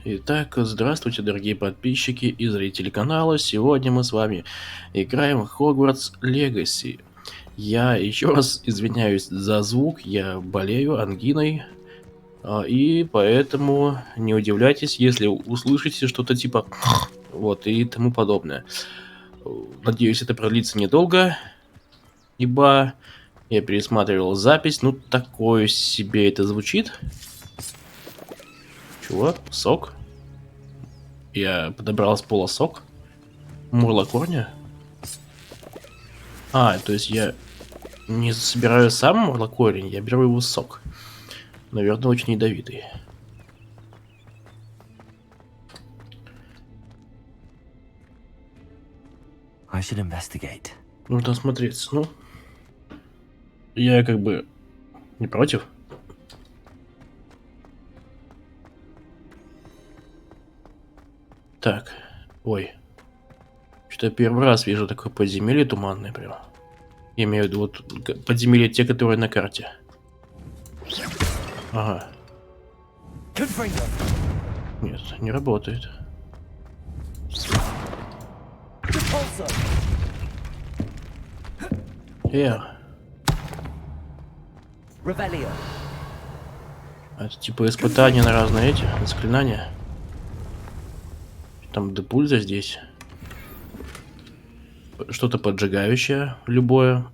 Итак, здравствуйте, дорогие подписчики и зрители канала. Сегодня мы с вами играем в Хогвартс Легаси. Я еще раз извиняюсь за звук, я болею ангиной, и поэтому не удивляйтесь, если услышите что-то типа вот и тому подобное. Надеюсь, это продлится недолго, ибо я пересматривал запись, ну такое себе это звучит. Чего? Сок? Я подобрал с пола сок. Мурлокорня? То есть я не собираю сам мурлокорень, я беру его сок. Наверное, очень ядовитый. Нужно осмотреться. Ну, я как бы не против. Так, ой. Что-то я первый раз вижу такое подземелье туманное прям. Я имею в виду вот подземелья те, которые на карте. Ага. Нет, не работает. Это типа испытания на разные эти заклинания. Там депульза здесь. Что-то поджигающее, любое.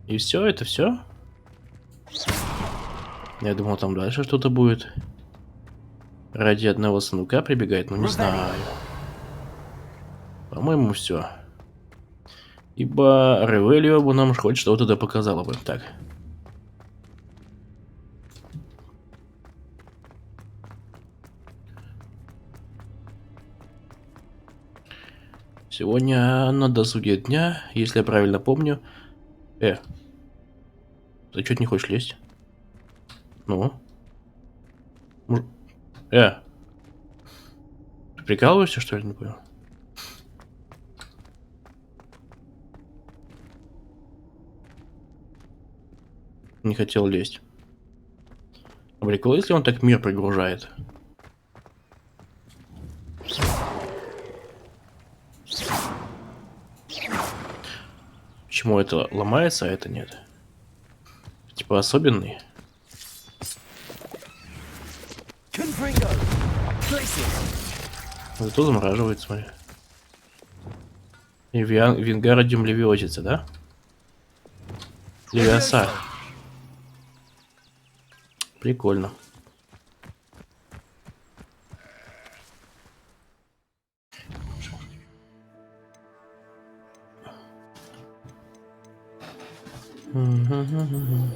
И все, это все? Я думал, там дальше что-то будет. Ради одного сундука прибегает, но не знаю. По-моему, все. Ибо Ревелио бы нам хоть что-то да показала бы. Так. Сегодня на досуге дня, если я правильно помню. Ты что-то не хочешь лезть? Ну? Ты прикалываешься, что ли, не понял? Не хотел лезть. А прикол, если он так мир пригружает? Почему это ломается, а это нет? Типа особенный? Зато замораживает, смотри. И Вингарадиум левиозица, да? Левиоса. Прикольно. Угу.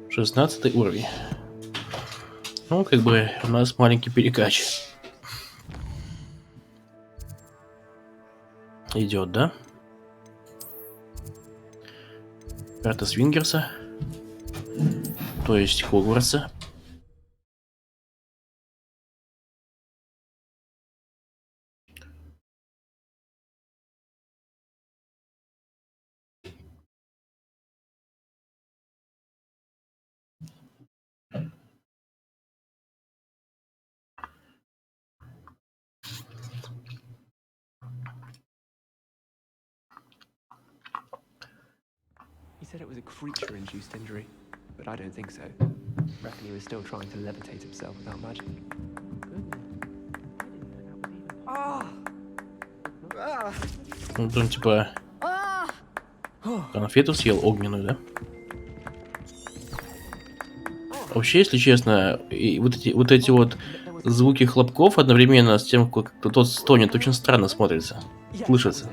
16 уровень. Ну, как бы у нас маленький перекач. Идет, да? Карта Свингерса. То есть Хогвартса. He said it was a creature-induced injury, but I don't think so. Reckon he was still trying to levitate himself without magic. Ну, там типа конфету съел огненную, да? Вообще, если честно, и вот эти вот звуки хлопков одновременно с тем, как тот стонет, очень странно смотрится. Слышится.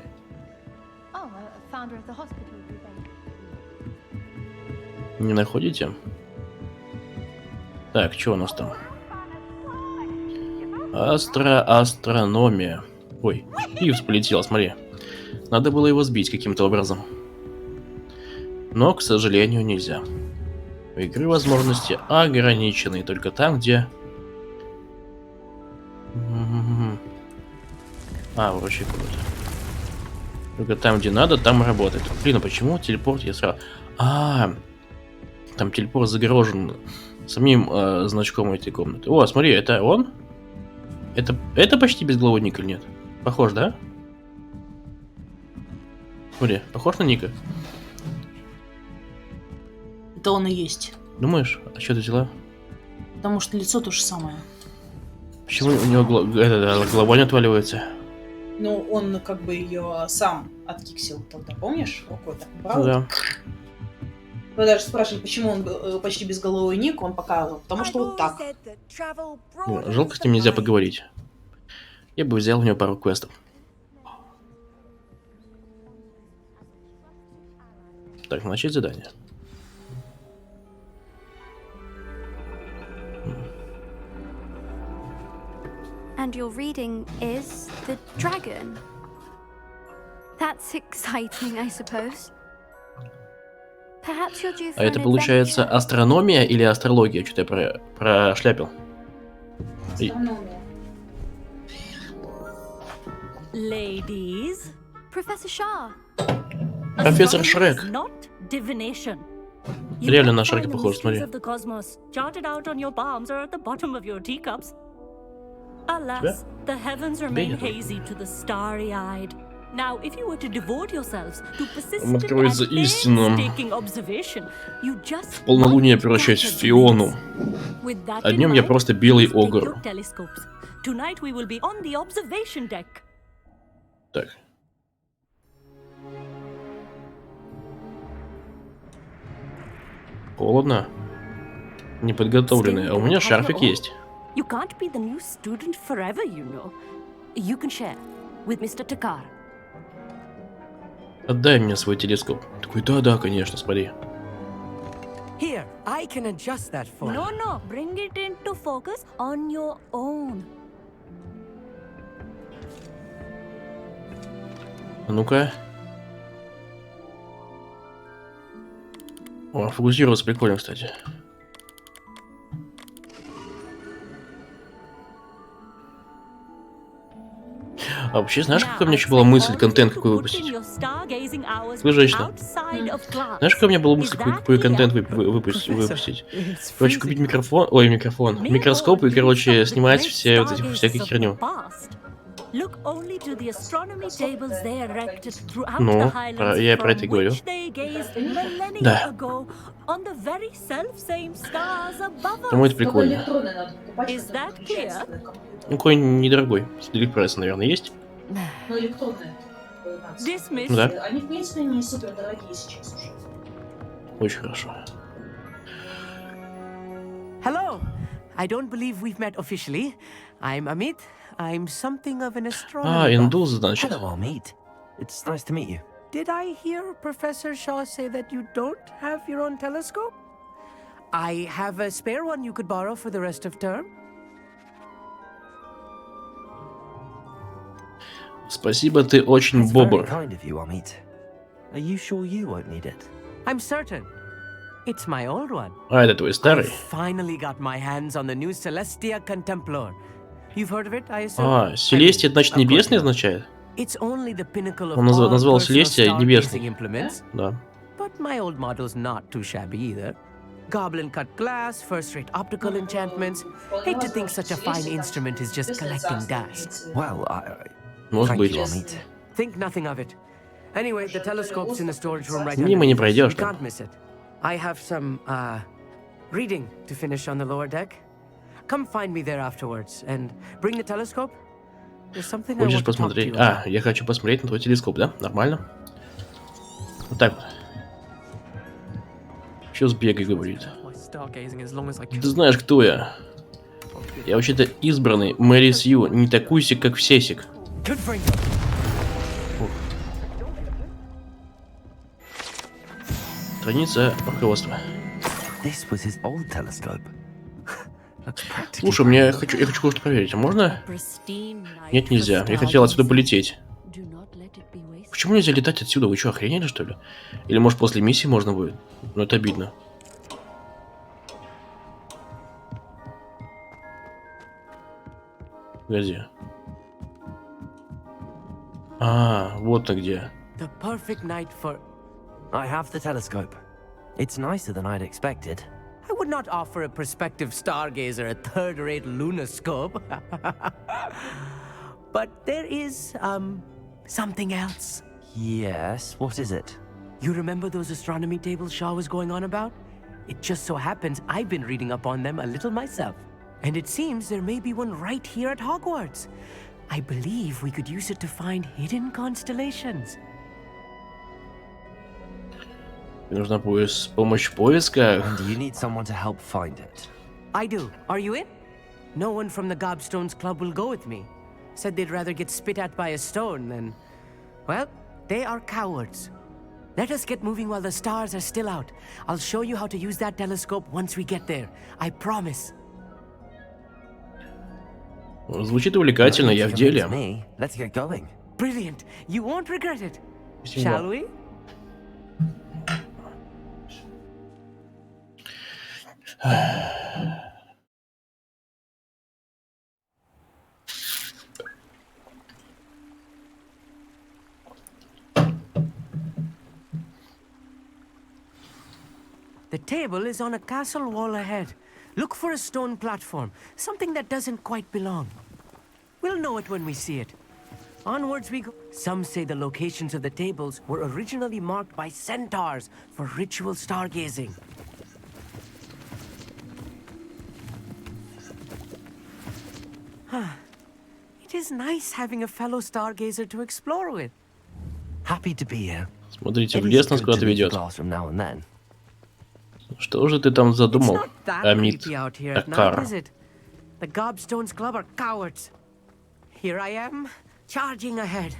Не находите? Так, что у нас там? Астрономия. Ой, Пивс полетел, смотри. Надо было его сбить каким-то образом. Но, к сожалению, нельзя. У игры возможности ограничены только там, где... Вообще круто. Только там, где надо, там и работает. Блин, а почему телепорт я сразу... Там телепорт загорожен самим значком этой комнаты. О, смотри, это он? Это почти безголовый Ник или нет? Похож, да? Смотри, похож на Ника? Это он и есть. Думаешь? А что ты взяла? Потому что лицо то же самое. Почему у него голова не отваливается? Ну, он как бы ее сам откиксил тогда, помнишь? Рукой так брал. Ну да. Вы даже спрашивали, почему он почти безголовый Ник, он показывал. Потому что вот так. Жалко, с ним нельзя поговорить. Я бы взял у него пару квестов. Так, начать задание. And your reading is the dragon. That's exciting, I suppose. Perhaps you're due for А это an получается adventure. астрономия или астрология? Что-то я прошляпил. Ladies, Professor Shah. Профессор astronomy Шрек. is not divination. Реально You на can Шрека find the похож, смотри. mysteries of the cosmos charted out on your palms or at the bottom of your teacups. Alas, the heavens remain нету. hazy to the starry-eyed. Now, if you were to devote yourselves to persistent откроется and истинным. painstaking observation, you just Полнолуние might превращаюсь в gather Фиону. glimpses. With that А in днем я mind, просто белый please take огр. your telescopes. Tonight we will be on the observation deck. Так. Холодно. Неподготовленный. А у меня шарфик есть. You can't be the new student forever, you know. You can share with Mr. Takar. Отдай мне свой телескоп. Такой, да, конечно, смотри. Here, I can adjust that for you. No, bring it into focus on your own. А ну-ка. О, фокусироваться прикольно, кстати. А вообще, знаешь, какая у меня еще была мысль, контент какой выпустить? Слышь, женщина, знаешь, какая у меня была мысль, какой контент выпустить? Короче, купить микроскоп и, короче, снимать все вот эти всякие херню. Ну, я про это и говорю. Да. Думаю, это прикольно. Ну, какой недорогой. С прайс, наверное, есть? Ну, электронные. Ну да. Они, в принципе, не супер дорогие сейчас уже. Очень хорошо. Hello. I don't believe we've met officially. I'm Amit. I'm something of an astronomer. А, индус, значит. Hello, Amit. It's nice to meet you. Did I hear Professor Shaw say that you don't have your own telescope? I have a spare one you could borrow for the rest of term. Спасибо, ты очень It's very бобр. kind of you, Amit. Are you sure you won't need it? I'm certain. It's my old one. А, это твой I старый? finally got my hands on the new Celestia Contemplar. You've heard of it, I assume? А, Селестия, значит, небесный означает? It's only the pinnacle of Он all назвал personal Селестия stargazing небесный. implements. Да. But my old model's not too shabby either. Goblin cut glass, first-rate optical enchantments. Hate to think such a fine instrument is just collecting dust. Well, Может thank быть. you, Amit. Think nothing of it. Anyway, the telescope's in the storage room right Мимо не underneath. пройдешь You там. can't miss it. I have some, reading to finish on the lower deck. Come find me there afterwards and bring the telescope. There's something I Хочешь want to talk to посмотреть? you А, about. я хочу посмотреть на твой телескоп, да? Нормально? Вот так вот. Чё сбегай, говорит. Ты знаешь, кто я? Я вообще-то избранный Мэри Сью, не такуйся, как всесик. Good for you. Страница руководства. This was his old telescope. Looks practically Слушай, я хочу кое-что проверить, а можно? Нет, нельзя. Я хотел отсюда полететь. Почему нельзя летать отсюда? Вы что, охренели, что ли? Или, может, после миссии можно будет? Ну, это обидно. Где? А, вот ты где. The perfect night for... I have the telescope. It's nicer than I'd expected. I would not offer a prospective stargazer a third-rate lunoscope. But there is, something else. Yes, what is it? You remember those astronomy tables Shaw was going on about? It just so happens I've been reading up on them a little myself. And it seems there may be one right here at Hogwarts. I believe we could use it to find hidden constellations. Нужна помощь в поисках. And you need someone to help find it. I do. Are you in? No one from the Gobstones Club will go with me. Said they'd rather get spit at by a stone than... Well, they are cowards. Let us get moving while the stars are still out. I'll show you how to use that telescope once we get there. I promise. Звучит увлекательно, я в деле. Me. Let's get going. Brilliant. You won't regret it. Shall we? The table is on a castle wall ahead. Look for a stone platform, something that doesn't quite belong. We'll know it when we see it. Onwards we go. Some say the locations of the tables were originally marked by centaurs for ritual stargazing. It is nice having a fellow stargazer to explore with. Happy to be here. Смотрите, в лес нас куда-то ведет. From now and then. Что же ты там задумал, It's not that Амит creepy out here at night, Акар? is it? The Gobstones Club are cowards. Here I am, charging ahead.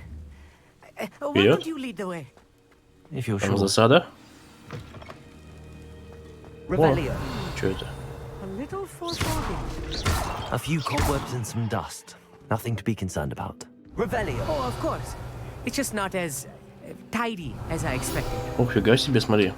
Why Вперед. don't you lead the way? If you're Там sure. засада? Revelio. Что это? A little foreboding. A few cobwebs and some dust. Nothing to be concerned about. Revelio. Oh, of course. It's just not as tidy as I expected. Ох, фига себе, смотри.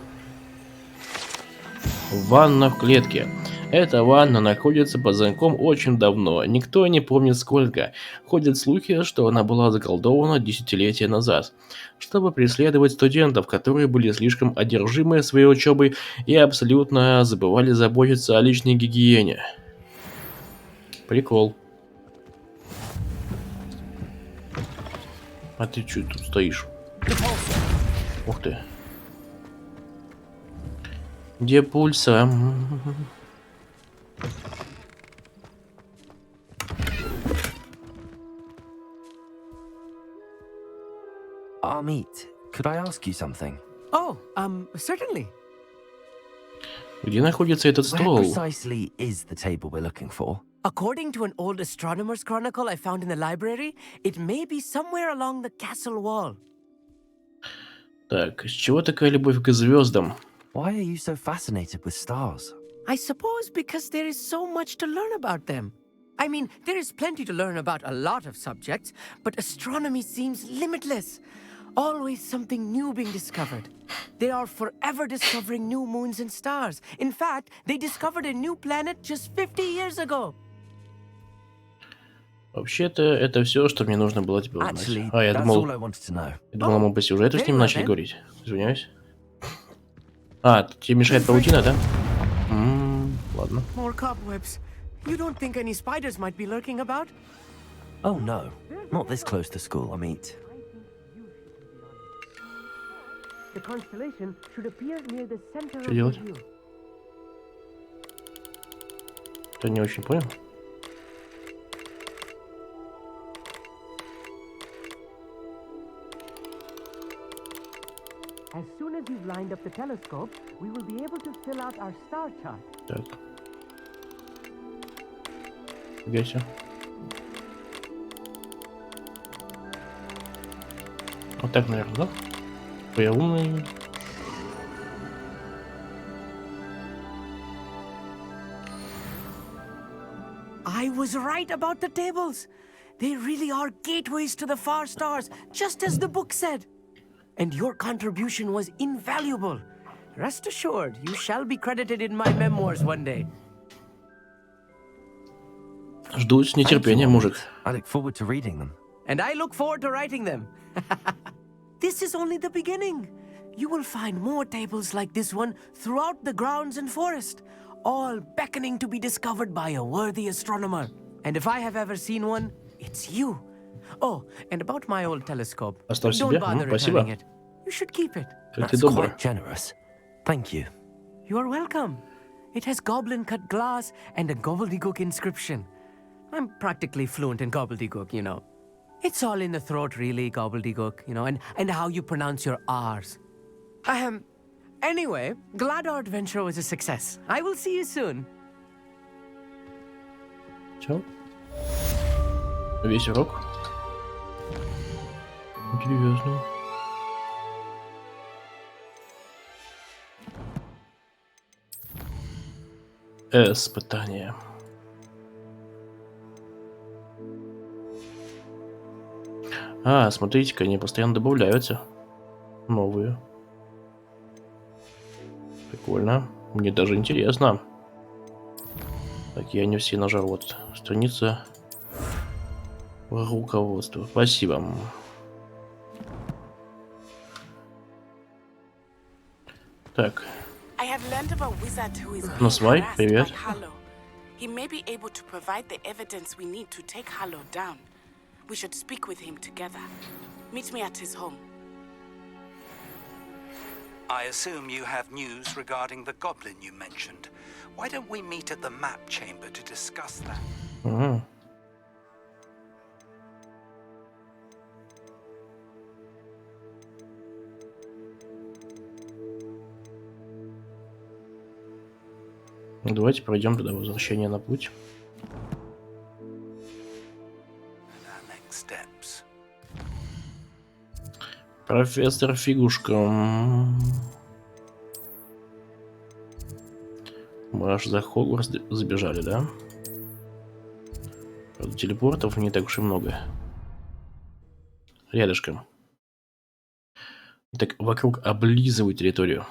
Ванна в клетке. Эта ванна находится под замком очень давно. Никто не помнит сколько. Ходят слухи, что она была заколдована десятилетия назад, чтобы преследовать студентов, которые были слишком одержимы своей учебой и абсолютно забывали заботиться о личной гигиене. Прикол. А ты чё тут стоишь? Ух ты. Где пульса? Amit, could I ask you something? Oh, certainly. Где находится этот Where стол? precisely is the table we're looking for? According to an old astronomer's chronicle I found in the library, it may be somewhere along the castle wall. Так, с чего такая любовь к звездам? Why are you so fascinated with stars? I suppose because there is so much to learn about them. I mean, there is plenty to learn about a lot of subjects, but astronomy seems limitless. Always something new being discovered. They are forever discovering new moons and stars. In fact, they discovered a new planet just 50 years ago. Вообще-то, это все, что мне нужно было тебе узнать. Actually, А, я that's думал, all I wanted to know. мы по сюжету с ним very well начали then. говорить. Извиняюсь. А, тебе мешает паутина, да? Ладно. More cobwebs. You don't think any spiders might be lurking about? Oh no, not this close to school, Amit. The constellation should appear near the center Что of делать? the view. Я не очень понял. As soon as you've lined up the telescope, we will be able to fill out our star chart. Так. Где все? Вот так, наверное, да? Я умный. I was right about the tables. They really are gateways to the far stars, just as the book said. And your contribution was invaluable. Rest assured, you shall be credited in my memoirs one day. Жду с нетерпением, мужик. I look forward to reading them. And I look forward to writing them. This is only the beginning. You will find more tables like this one throughout the grounds and forest. all beckoning to be discovered by a worthy astronomer. And if I have ever seen one, it's you. Oh, and about my old telescope. Оставь себе. Don't bother Спасибо. returning it. You should keep it. Как ты That's добрый. quite generous. Thank you. You are welcome. It has goblin-cut glass and a gobbledygook inscription. I'm practically fluent in gobbledygook, you know. It's all in the throat, really, gobbledygook, you know, and how you pronounce your R's. Anyway, glad our adventure was a success. I will see you soon. Чё? Весь урок? Интересно. Испытание. Смотрите-ка, они постоянно добавляются. Новые. Прикольно. Мне даже интересно. Такие они все нажал. Вот страница руководства. Спасибо. Так. Насвай, привет. He may be able to provide the evidence we need to take Hallow down. We should speak with him together. Meet me at his home. I assume you have news regarding the goblin you mentioned. Why don't we meet at the map chamber to discuss that? Давайте пройдем туда, возвращение на путь. Профессор Фигушка. Мы аж за Хогвартс забежали, да? Правда, телепортов не так уж и много. Рядышком. Так, вокруг облизывай территорию.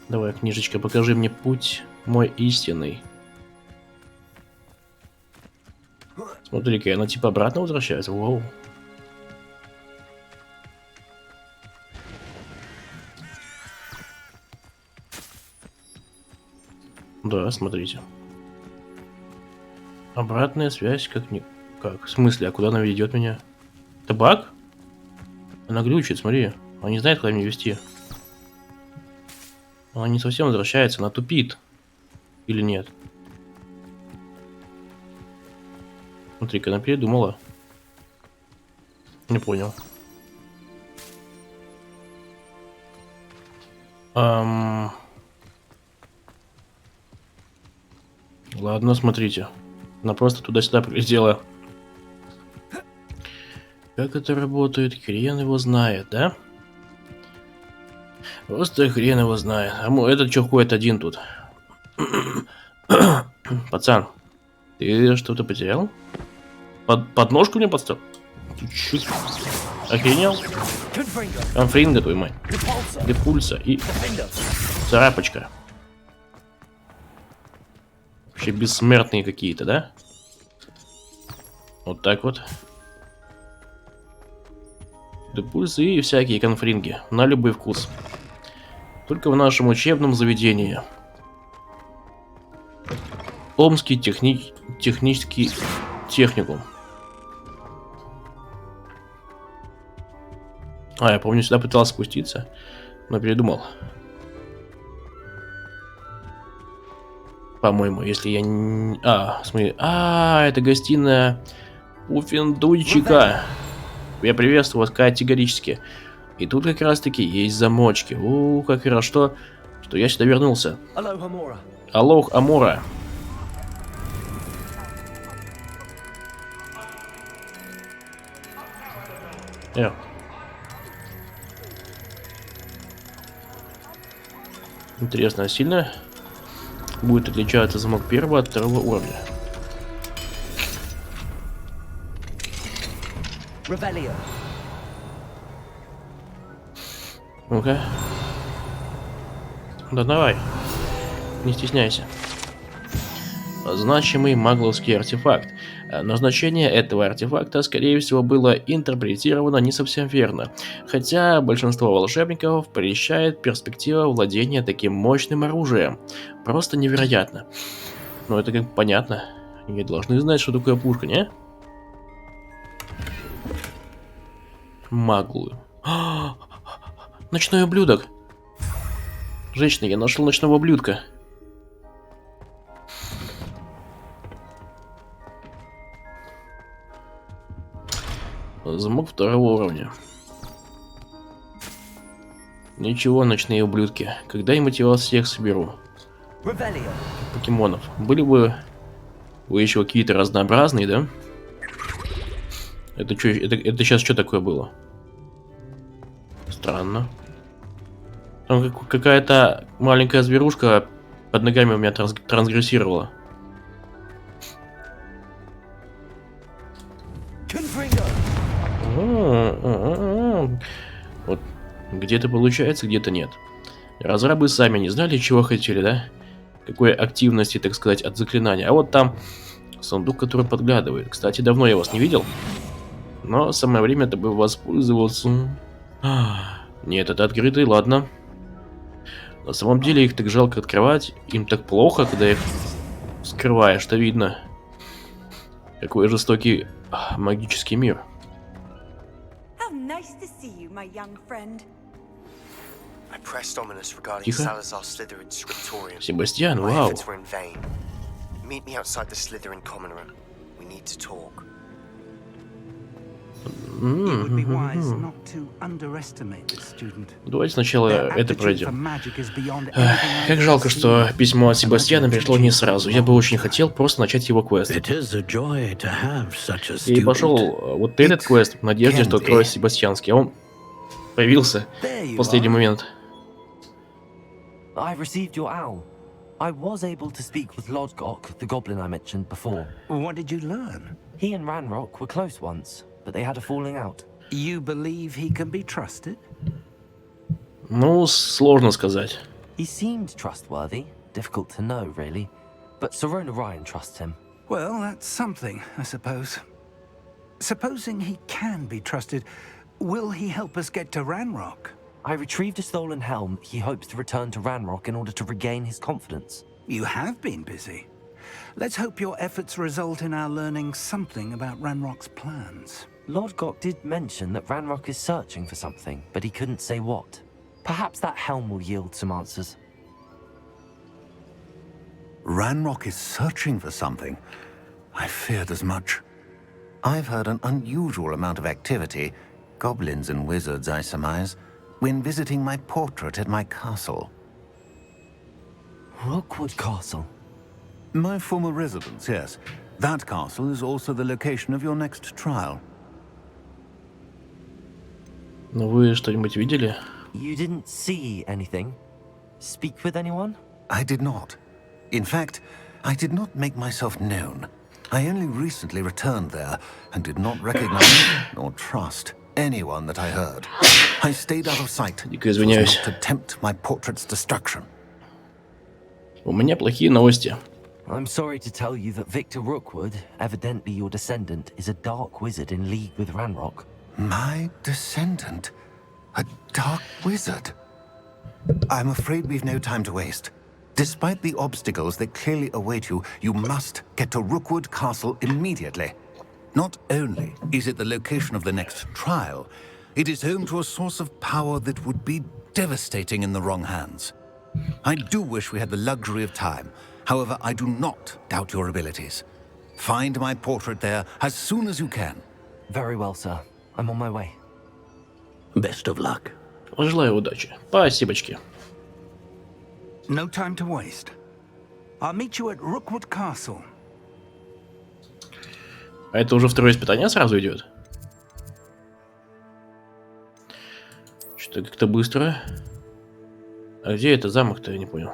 Давай, книжечка, покажи мне путь мой истинный. Смотри-ка, она типа обратно возвращается. Воу. Да, смотрите. Обратная связь как не... Как? В смысле? А куда она ведет меня? Это баг? Она глючит, смотри. Она не знает, куда меня вести. Она не совсем возвращается, она тупит. Или нет? Смотри-ка, она передумала. Не понял. Ладно, смотрите. Она просто туда-сюда прилетела. Как это работает? Хрен его знает, да? Просто хрен его знает. А этот что ходит один тут? Пацан, ты что-то потерял? Подножку мне подставил? Ты чё? Охренел? Конфринга, твою мать. Депульса и царапочка. Вообще бессмертные какие-то, да? Вот так вот. Депульсы и всякие конфринги. На любой вкус. Только в нашем учебном заведении. Омский технический техникум. Я помню, сюда пытался спуститься, но передумал. По-моему, если я не... смотри. Это гостиная у Финдуйчика. Я приветствую вас категорически. И тут как раз-таки есть замочки. Как хорошо, что я сюда вернулся. Аллох, Амора. Интересно, а сильно будет отличаться замок первого от второго уровня? Ну-ка. Да давай. Не стесняйся. значимый магловский артефакт. Назначение этого артефакта, скорее всего, было интерпретировано не совсем верно, хотя большинство волшебников прельщает перспектива владения таким мощным оружием. Просто невероятно. Ну, это как бы понятно. Они должны знать, что такое пушка, не? Маглы. Ночной ублюдок. Женщина, я нашел ночного ублюдка. Замок второго уровня. Ничего, ночные ублюдки. Когда-нибудь я вас всех соберу. Покемонов. Были бы вы еще какие-то разнообразные, да? Это сейчас что такое было? Странно. Там какая-то маленькая зверушка под ногами у меня трансгрессировала. Вот где-то получается, где-то нет. Разрабы сами не знали, чего хотели, да? Какой активности, так сказать, от заклинания. А вот там сундук, который подглядывает. Кстати, давно я вас не видел. Но самое время тобой воспользоваться. Нет, это открытый, ладно. На самом деле их так жалко открывать. Им так плохо, когда их скрываешь, что видно. Какой жестокий магический мир. Тихо. Себастьян, вау. Давайте сначала это пройдем. Как жалко, что письмо от Себастьяна пришло не сразу. Я бы очень хотел просто начать его квест. И пошел вот этот квест в надежде, что откроет Себастьянский. А он появился в последний момент. I received your owl. I was able to speak with Lodgok, the goblin I mentioned before. What did you learn? He and Ranrock were close once, but they had a falling out. You believe he can be trusted? Ну, сложно сказать. He seemed trustworthy. Difficult to know, really. But Sirona Ryan trusts him. Well, that's something, I suppose. Supposing he can be trusted, will he help us get to Ranrock? I retrieved a stolen helm. He hopes to return to Ranrock in order to regain his confidence. You have been busy. Let's hope your efforts result in our learning something about Ranrock's plans. Lodgok did mention that Ranrock is searching for something, but he couldn't say what. Perhaps that helm will yield some answers. Ranrock is searching for something? I feared as much. I've heard an unusual amount of activity, goblins and wizards, I surmise, when visiting my portrait at my castle. Rookwood Castle? My former residence, yes. That castle is also the location of your next trial. Ну вы что-нибудь видели? You didn't see anything? Speak with anyone? I did not. In fact, I did not make myself known. I only recently returned there and did not recognize nor trust anyone that I heard. I stayed out of sight Дико извиняюсь. to tempt my portrait's destruction. У меня плохие новости. I'm sorry to tell you that Victor Rookwood, evidently your descendant, is a dark wizard in league with Ranrock. My descendant? A dark wizard? I'm afraid we've no time to waste. Despite the obstacles that clearly await you, you must get to Rookwood Castle immediately. Not only is it the location of the next trial, it is home to a source of power that would be devastating in the wrong hands. I do wish we had the luxury of time. However, I do not doubt your abilities. Find my portrait there as soon as you can. Very well, sir. I'm on my way. Best of luck. Желаю удачи. Спасибочки. No time to waste. I'll meet you at Rookwood Castle. А это уже второе испытание сразу идет? Что-то как-то быстро. А где это замок-то, я не понял.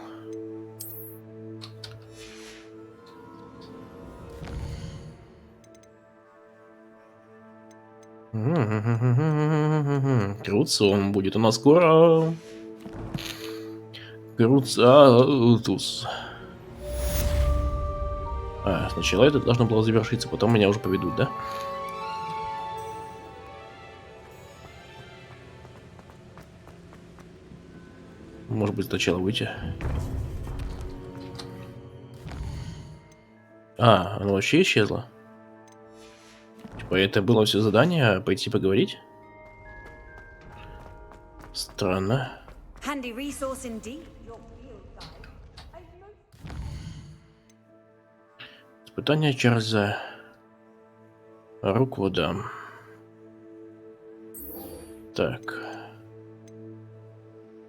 Круцио он будет у нас скоро. Круциатус. А, сначала это должно было завершиться, потом меня уже поведут, да? Может быть, сначала выйти. А, оно вообще исчезло? Типа, это было все задание, пойти поговорить? Странно. Handy resource indeed. Испытание Чарльза Руквуда. Так.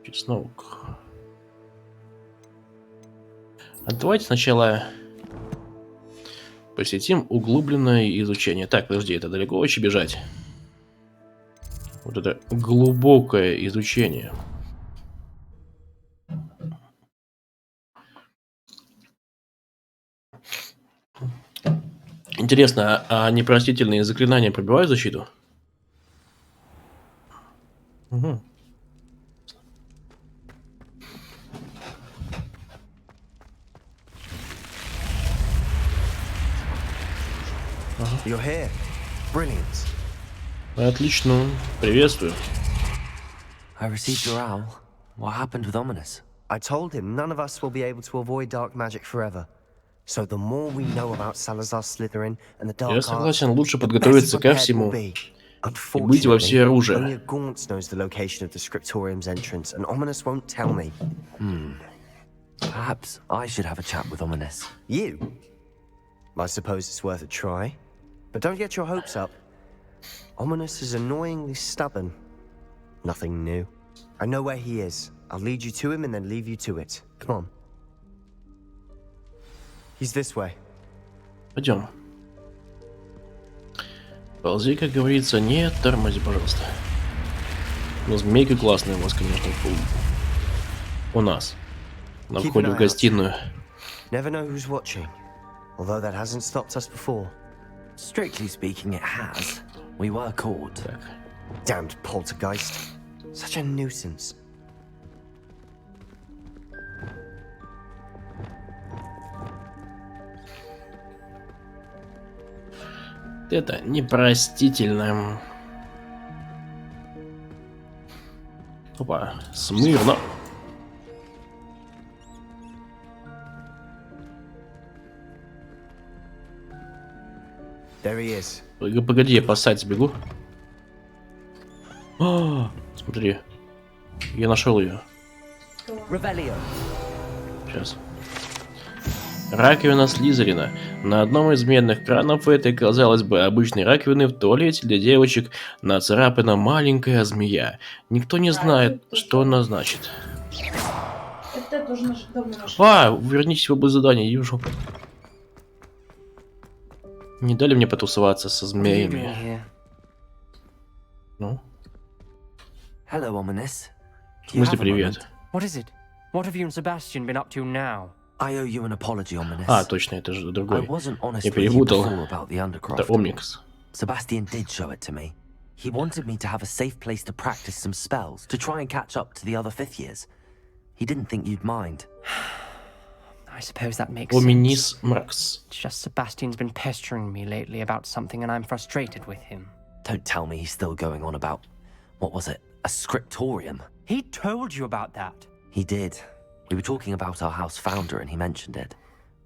Чеснок. А давайте сначала посетим углубленное изучение. Так, подожди, это далеко очень бежать? Вот это глубокое изучение. Интересно, а непростительные заклинания пробивают защиту? Угу. You're here. Brilliant. Отлично. Приветствую. I received your owl. What happened with Ominous? I told him none of us will be able to avoid dark magic forever. So the more we know about Salazar Slytherin and the dark Я arts, согласен, лучше the better подготовиться ко prepared всему we'll be. и быть во Unfortunately, всеоружии. only a Gaunt's knows the location of the Scriptorium's entrance, and Ominous won't tell me. Perhaps I should have a chat with Ominous. You? I suppose it's worth a try. But don't get your hopes up. Ominous is annoyingly stubborn. Nothing new. I know where he is. I'll lead you to him and then leave you to it. Come on. He's this way. Пойдем. Ползи, как говорится, не тормози, пожалуйста. Но змейка классная у вас, конечно. У нас. На Keep входе an в eye out. гостиную. Never know who's watching. Although that hasn't stopped us before. Strictly speaking, it has. We were caught. Так. Damned poltergeist. Such a nuisance. Это непростительно. Опа, смирно. There he is. Погоди, я по сайте сбегу. О, смотри. Я нашел ее. Revelio. Сейчас. Раковина Слизерина. На одном из медных кранов этой, казалось бы, обычной раковины в туалете для девочек нацарапана маленькая змея. Никто не знает, что она значит. Это тоже давно нашел. А, вернитесь в оба задания, иди в жопу. Не дали мне потусоваться со змеями. Ну? Hello, Ominous. В смысле, привет. What is it? What have you and Sebastian been up to now? I owe you an apology, Ominous. А, точно, это же I другой. wasn't honest Я with you перепутал. before about the Это undercroft. Омникс. Sebastian did show it to me. He wanted me to have a safe place to practice some spells, to try and catch up to the other fifth years. He didn't think you'd mind. I suppose that makes Оминис sense. Маркс. It's just Sebastian's been pestering me lately about something and I'm frustrated with him. Don't tell me he's still going on about, what was it, a scriptorium? He told you about that. He did. We were talking about our house founder and he mentioned it.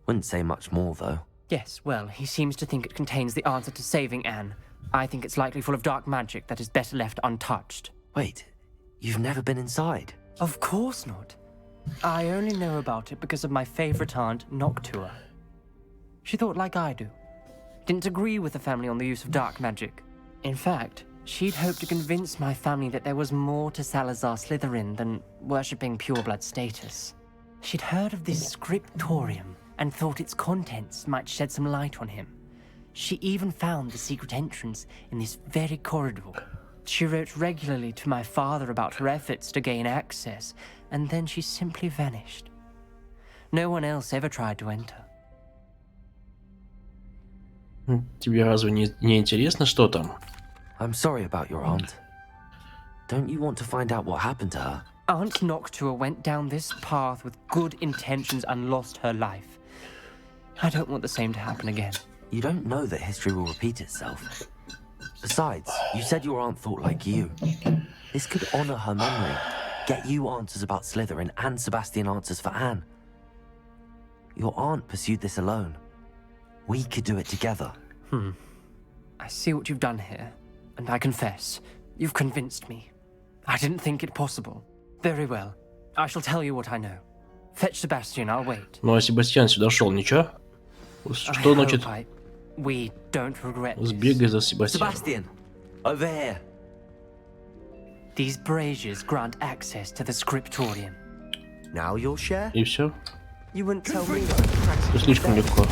Wouldn't say much more, though. Yes, well, he seems to think it contains the answer to saving Anne. I think it's likely full of dark magic that is better left untouched. Wait, you've never been inside? Of course not. I only know about it because of my favorite aunt, Noctua. She thought like I do. Didn't agree with the family on the use of dark magic. In fact, she'd hoped to convince my family that there was more to Salazar Slytherin than worshipping pureblood status. She'd heard of this scriptorium and thought its contents might shed some light on him. She even found the secret entrance in this very corridor. She wrote regularly to my father about her efforts to gain access, and then she simply vanished. No one else ever tried to enter. Тебе разве не интересно, что там? I'm sorry about your aunt. Don't you want to find out what happened to her? Aunt Noctua went down this path with good intentions and lost her life. I don't want the same to happen again. You don't know that history will repeat itself. Besides, you said your aunt thought like you. This could honor her memory. Get you answers about Slytherin and Sebastian answers for Anne. Your aunt pursued this alone. We could do it together. I see what you've done here, and I confess, you've convinced me. I didn't think it possible. Very well. I shall tell you what I know. Fetch Sebastian, I'll wait. Ну а Себастьян сюда шел, ничего? Что значит We don't regret this. сбегай за Себастьяном? Sebastian, over here. These braziers grant access to the scriptorium. Now you'll share? И все? You wouldn't tell me. Это слишком легко.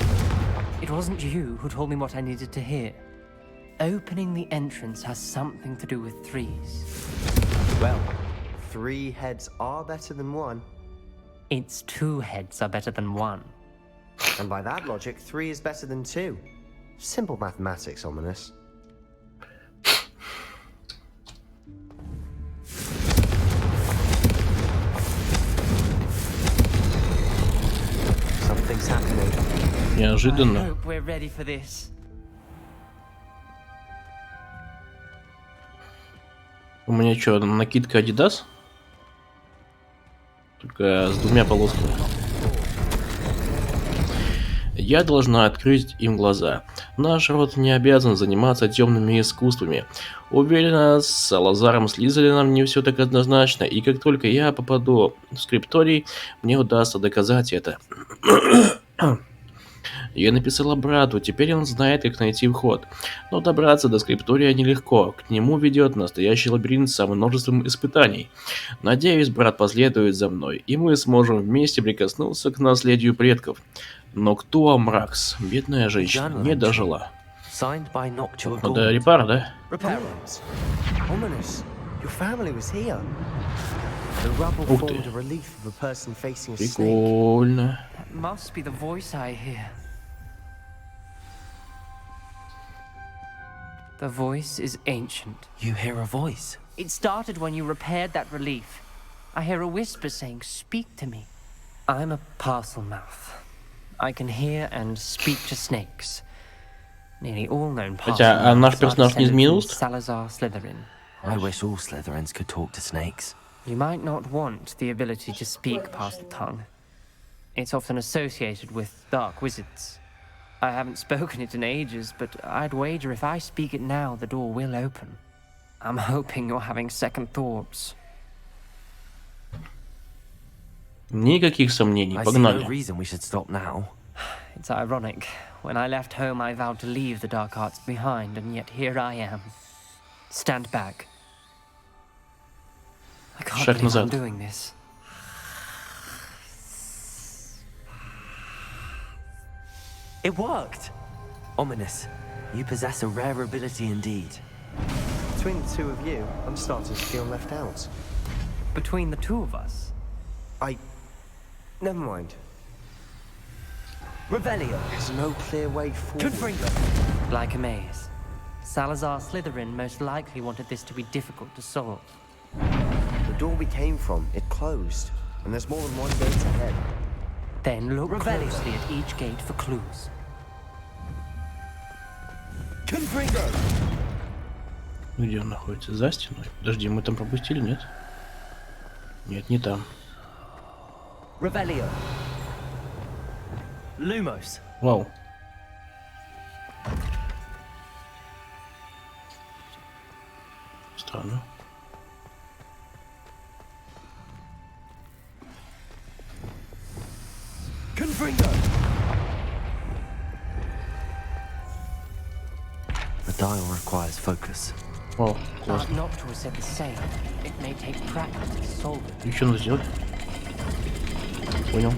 It wasn't you who told me what I needed to hear. Opening the entrance has something to do with threes. Well, 3 heads are better than 1. It's 2 heads are better than 1. And by that logic, 3 is better than 2. Simple mathematics, ominous. Something's happening. Неожиданно. I hope we're ready for this. У меня что, накидка Adidas? Только с 2 полосками. Я должна открыть им глаза. Наш род не обязан заниматься темными искусствами. Уверена, с Салазаром Слизерином не все так однозначно, и как только я попаду в скрипторий, мне удастся доказать это. Я написала брату, теперь он знает, как найти вход. Но добраться до скриптория нелегко. К нему ведет настоящий лабиринт со множеством испытаний. Надеюсь, брат последует за мной, и мы сможем вместе прикоснуться к наследию предков. Но кто Амракс? Бедная женщина, не дожила. Это Репар, да? Ух ты. Прикольно. Must be the voice I hear. The voice is ancient. You hear a voice? It started when you repaired that relief. I hear a whisper saying, "Speak to me." I'm a parcel mouth. I can hear and speak to snakes. Nearly all known parcel Хотя, а наш mouths are персонаж не descended from изменился? Salazar Slytherin. I wish all Slytherins could talk to snakes. You might not want the ability to speak parcel tongue. It's often associated with dark wizards. I haven't spoken it in ages, but I'd wager if I speak it now, the door will open. I'm hoping you're having second thoughts. Никаких сомнений, I see погнали. no reason we should stop now. It's ironic. When I left home, I vowed to leave the dark arts behind, and yet here I am. Stand back. I can't Шаг believe I'm назад. doing this. It worked! Ominous. You possess a rare ability indeed. Between the 2 of you, I'm starting to feel left out. Between the 2 of us? Never mind. Revelio. There's no clear way forward. Confringo. Like a maze. Salazar Slytherin most likely wanted this to be difficult to solve. The door we came from, it closed. And there's more than one gate ahead. Then look Revelio. closely at each gate for clues. Confringo. Где он находится? За стеной? Подожди, мы там пропустили, нет? Нет, не там. Revelio. Lumos. Вау. Странно. Confringo. The dial requires focus. О, классно. Art Noctua was said the same. It may take practice to solve it. И что надо сделать? Понял.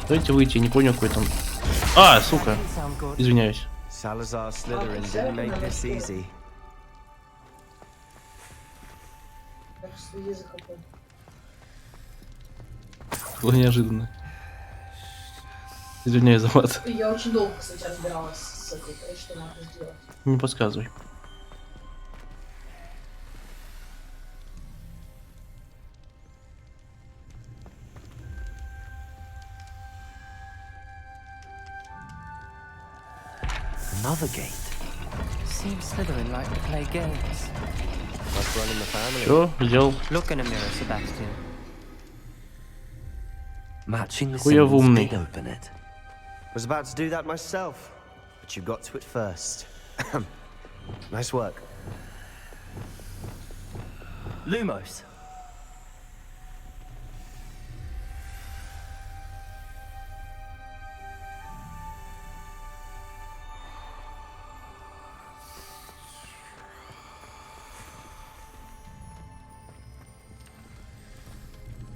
Дайте выйти, не понял, какой там... А, сука! Sound good? Извиняюсь. Salazar Slytherin didn't make this easy. Было неожиданно. Извиняюсь за мат. Я очень долго, кстати, разбиралась с этой, что надо сделать. Не подсказывай. another gate. Seems Slytherin like to play games. Must run in the family. Что сделал? Look in a mirror, Sebastian. Matching the Хуя symbols умный. did open it. Was about to do that myself, but you got to it first. Nice work. Lumos.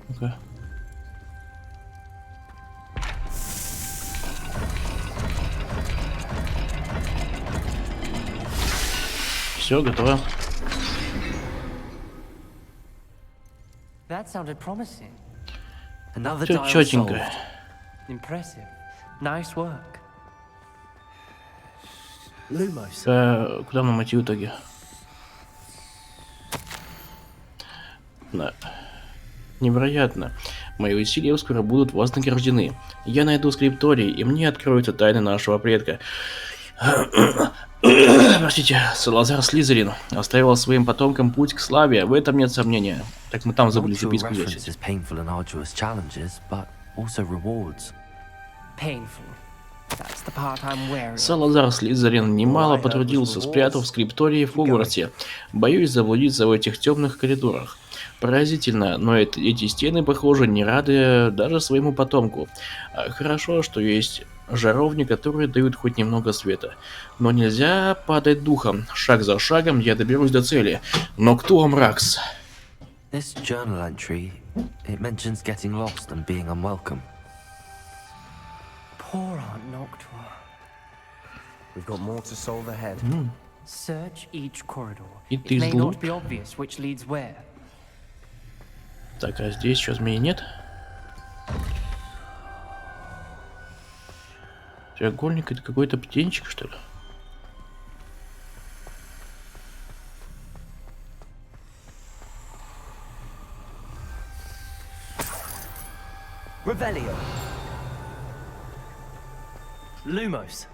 Ну-ка. Все, готово. That sounded promising. Another Все dial четенько. solved. Impressive. Nice work. Lumos. Куда нам идти в итоге? Да. Невероятно. Мои усилия скоро будут вознаграждены. Я найду скрипторий, и мне откроются тайны нашего предка. Простите, Салазар Слизерин оставил своим потомкам путь к славе, в этом нет сомнения. Так мы там забыли Cultural записку взять. references painful and arduous challenges, but also rewards. Painful. That's the part I'm wary of. Салазар Слизерин немало потрудился, спрятав скриптории в Хогвартсе. Боюсь заблудиться в этих темных коридорах. Поразительно, но эти стены, похоже, не рады даже своему потомку. Хорошо, что есть жаровни, которые дают хоть немного света. Но нельзя падать духом. Шаг за шагом я доберусь до цели. Но кто Мракс? This journal entry, it mentions getting lost and being unwelcome. Poor Aunt Noctua. We've got more to solve ahead. Search each corridor. It It may is not loop. be obvious which leads where. Так, а здесь что, змеи нет? Треугольник — это какой-то птенчик, что ли? Revelio. Lumos.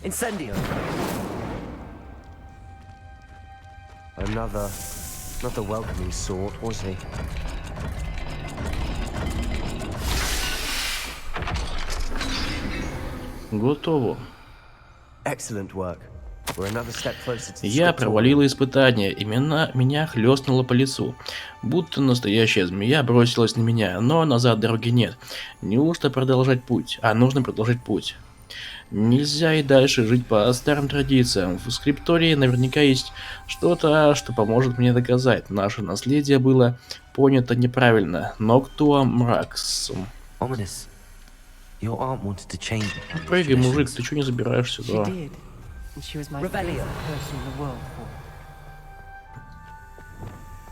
Incendio. Another, not the welcoming sort, was he? Готово. Excellent work. We're another step closer to the Я scriptorium. провалила испытание, именно меня хлестнуло по лицу. Будто настоящая змея бросилась на меня, но назад дороги нет. Неужто продолжать путь? Нужно продолжать путь. Нельзя и дальше жить по старым традициям. В скриптории наверняка есть что-то, что поможет мне доказать. Наше наследие было понято неправильно. Но кто Мракс? Ominous. Your aunt wanted to change it. Прыгай, мужик, ты чё не забираешься She сюда? did. And she was my favorite person in the world for.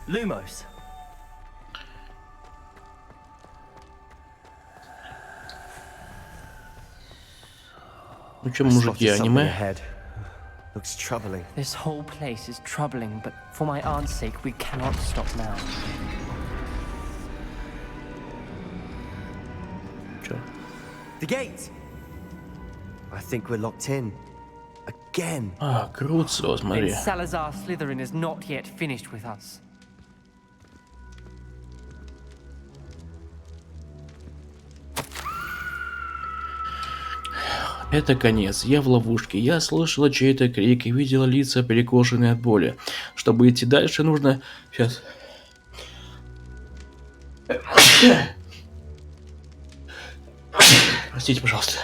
Lumos. Ну чё, I мужики, spotted something аниме? ahead. Looks troubling. This whole place is troubling, but for my aunt's sake, we cannot stop now. Чё? The gate! I think we're locked in. Again. Круцио, Then смотри. Salazar Slytherin is not yet finished with us. Это конец. Я в ловушке. Я слышала чей-то крик и видела лица, перекошенные от боли. Чтобы идти дальше, нужно... Сейчас. Простите, пожалуйста.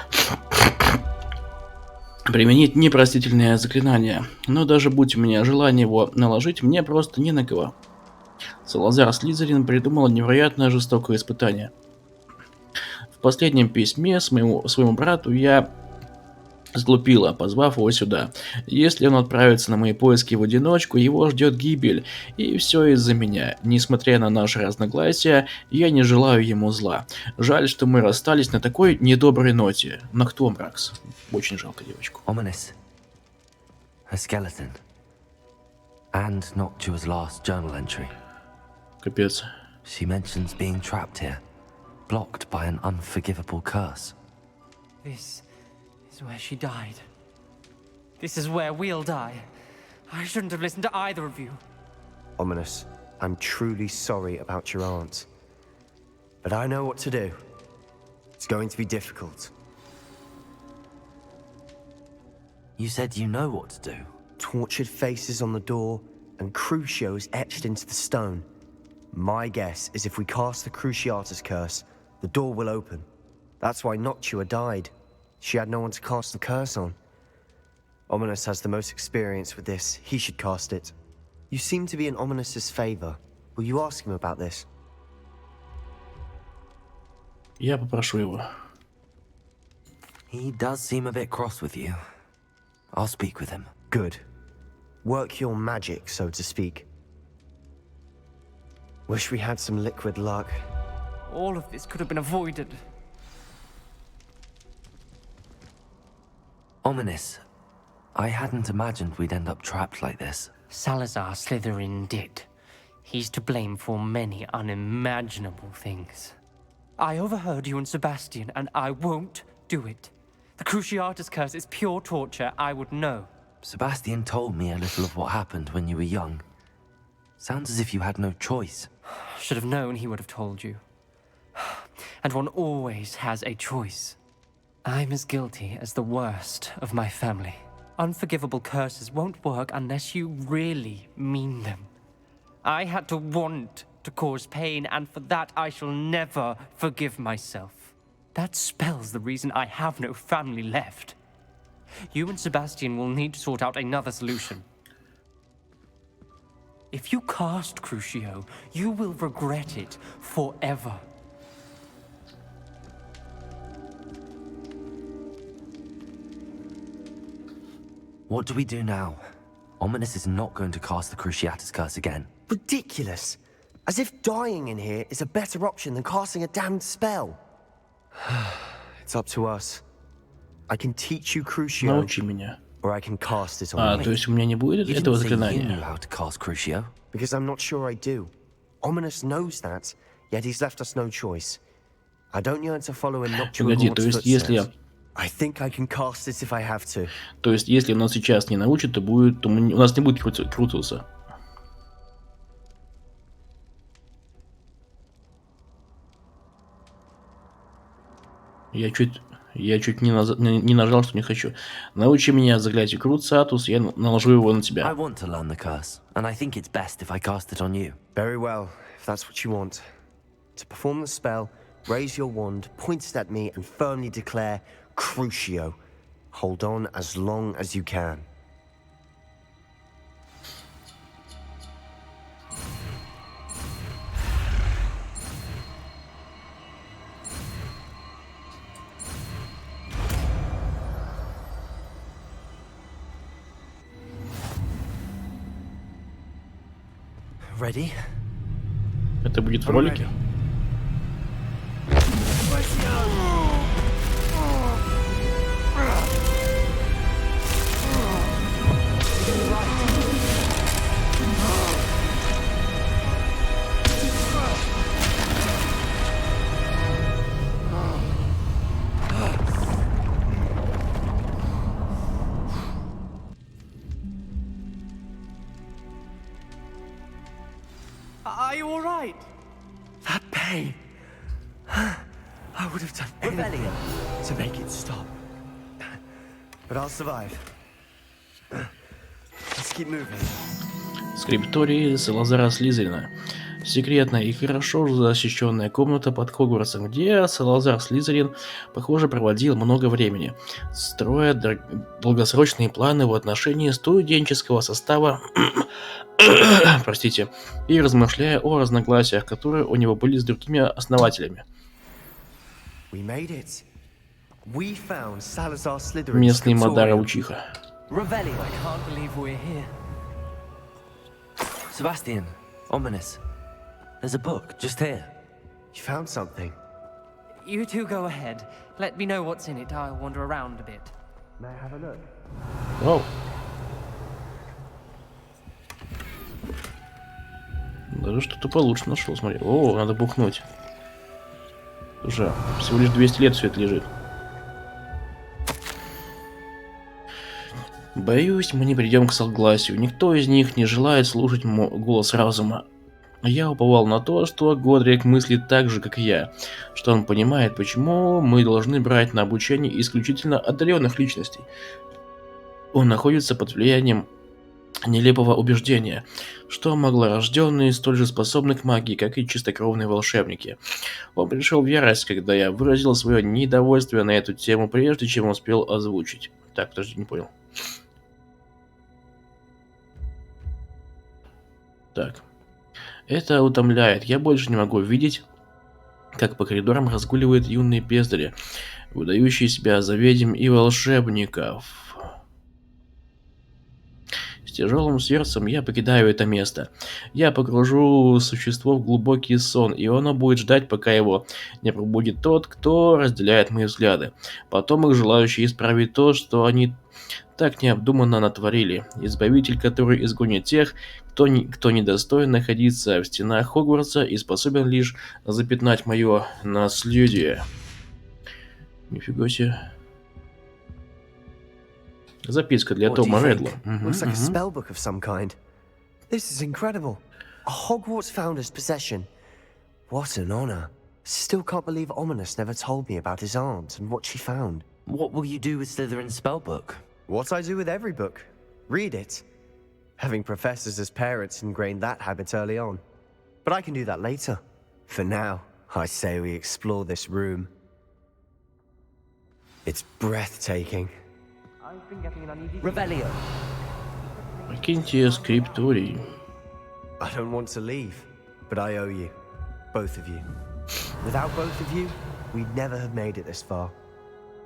Применить непростительное заклинание. Но даже будь у меня желание его наложить, мне просто не на кого. Салазар Слизерин придумал невероятно жестокое испытание. В последнем письме своему брату я сглупила, позвав его сюда. Если он отправится на мои поиски в одиночку, его ждет гибель. И все из-за меня. Несмотря на наши разногласия, я не желаю ему зла. Жаль, что мы расстались на такой недоброй ноте. Но кто Мракс? Очень жалко девочку. Ominous. A skeleton. And Noctua's last journal entry. Капец. She mentions being trapped here. blocked by an unforgivable curse. This is where she died. This is where we'll die. I shouldn't have listened to either of you. Ominous, I'm truly sorry about your aunt. But I know what to do. It's going to be difficult. You said you know what to do. Tortured faces on the door, and Crucio is etched into the stone. My guess is if we cast the Cruciatus curse, the door will open. That's why Noctua died. She had no one to cast the curse on. Ominous has the most experience with this. He should cast it. You seem to be in Ominous's favor. Will you ask him about this? Я попрошу его. He does seem a bit cross with you. I'll speak with him. Good. Work your magic, so to speak. Wish we had some liquid luck. All of this could have been avoided. Ominous. I hadn't imagined we'd end up trapped like this. Salazar Slytherin did. He's to blame for many unimaginable things. I overheard you and Sebastian, and I won't do it. The Cruciatus curse is pure torture, I would know. Sebastian told me a little of what happened when you were young. Sounds as if you had no choice. Should have known he would have told you. And one always has a choice. I'm as guilty as the worst of my family. Unforgivable curses won't work unless you really mean them. I had to want to cause pain, and for that I shall never forgive myself. That spells the reason I have no family left. You and Sebastian will need to sort out another solution. If you cast Crucio, you will regret it forever. What do we do now? Ominous is not going to cast the Cruciatus curse again. Ridiculous. As if dying in here is a better option than casting a damned spell. It's up to us. I can teach you Crucio, Научи меня. or I can cast it on you. То есть у меня не будет You этого didn't say you заклинания? knew how to cast Crucio. Because I'm not sure I do. Ominous knows that, yet he's left us no choice. I don't yearn to follow in Noctua Погоди, то Gaunt's есть если... footsteps. I think I can cast it if I have to. То есть если он нас сейчас не научит, то будет... то у нас не будет Круциуса. Я чуть не нажал, что не хочу. Научи меня заклятию Круциатус, я наложу его на I тебя. want to learn the curse, and I think it's best if I cast it on you. Very well, if that's what you want. To perform the spell, raise your wand, point it at me, and firmly declare Crucio. Hold on as long as you can. Ready? Это будет в ролике? Are you all right? That pain. I would have done anything to make it stop. But I'll survive. Let's keep moving. Скрипторий Салазара Слизерина. Секретная и хорошо защищенная комната под Хогвартсом, где Салазар Слизерин, похоже, проводил много времени, строя долгосрочные планы в отношении студенческого состава, простите, и размышляя о разногласиях, которые у него были с другими основателями. Местный Мадара-учиха. Sebastian, Ominous. There's a book just here. You found something. You two go ahead. Let me know what's in it. I'll wander around a bit. May I have a look? Вау. Даже что-то получше нашел, смотри. О, надо бухнуть. Уже всего лишь 200 лет все это лежит. Боюсь, мы не придем к согласию. Никто из них не желает слушать голос разума. Я уповал на то, что Годрик мыслит так же, как и я, что он понимает, почему мы должны брать на обучение исключительно одаренных личностей. Он находится под влиянием нелепого убеждения, что маглорожденные столь же способны к магии, как и чистокровные волшебники. Он пришел в ярость, когда я выразил свое недовольство на эту тему, прежде чем успел озвучить. Так, подожди, не понял. Так. Это утомляет. Я больше не могу видеть, как по коридорам разгуливают юные бездари, выдающие себя за ведьм и волшебников. С тяжелым сердцем я покидаю это место. Я погружу существо в глубокий сон, и оно будет ждать, пока его не пробудит тот, кто разделяет мои взгляды. Потом их желающие исправить то, что они так необдуманно натворили. Избавитель, который изгонит тех, кто недостоин находиться в стенах Хогвартса и способен лишь запятнать мое наследие. Нифига себе. Записка для Тома Редла. Looks like a spell book of some kind. This is incredible. A Hogwarts founder's possession. What an honor. Still can't believe Ominous never told me about his aunt and what she found. What will you do with Slytherin's spellbook? What I do with every book. Read it. Having professors as parents ingrained that habit early on. But I can do that later. For now, I say we explore this room. It's breathtaking. Revelio. Покиньте скрипторий. I don't want to leave, but I owe you. Both of you. Without both of you, we'd never have made it this far.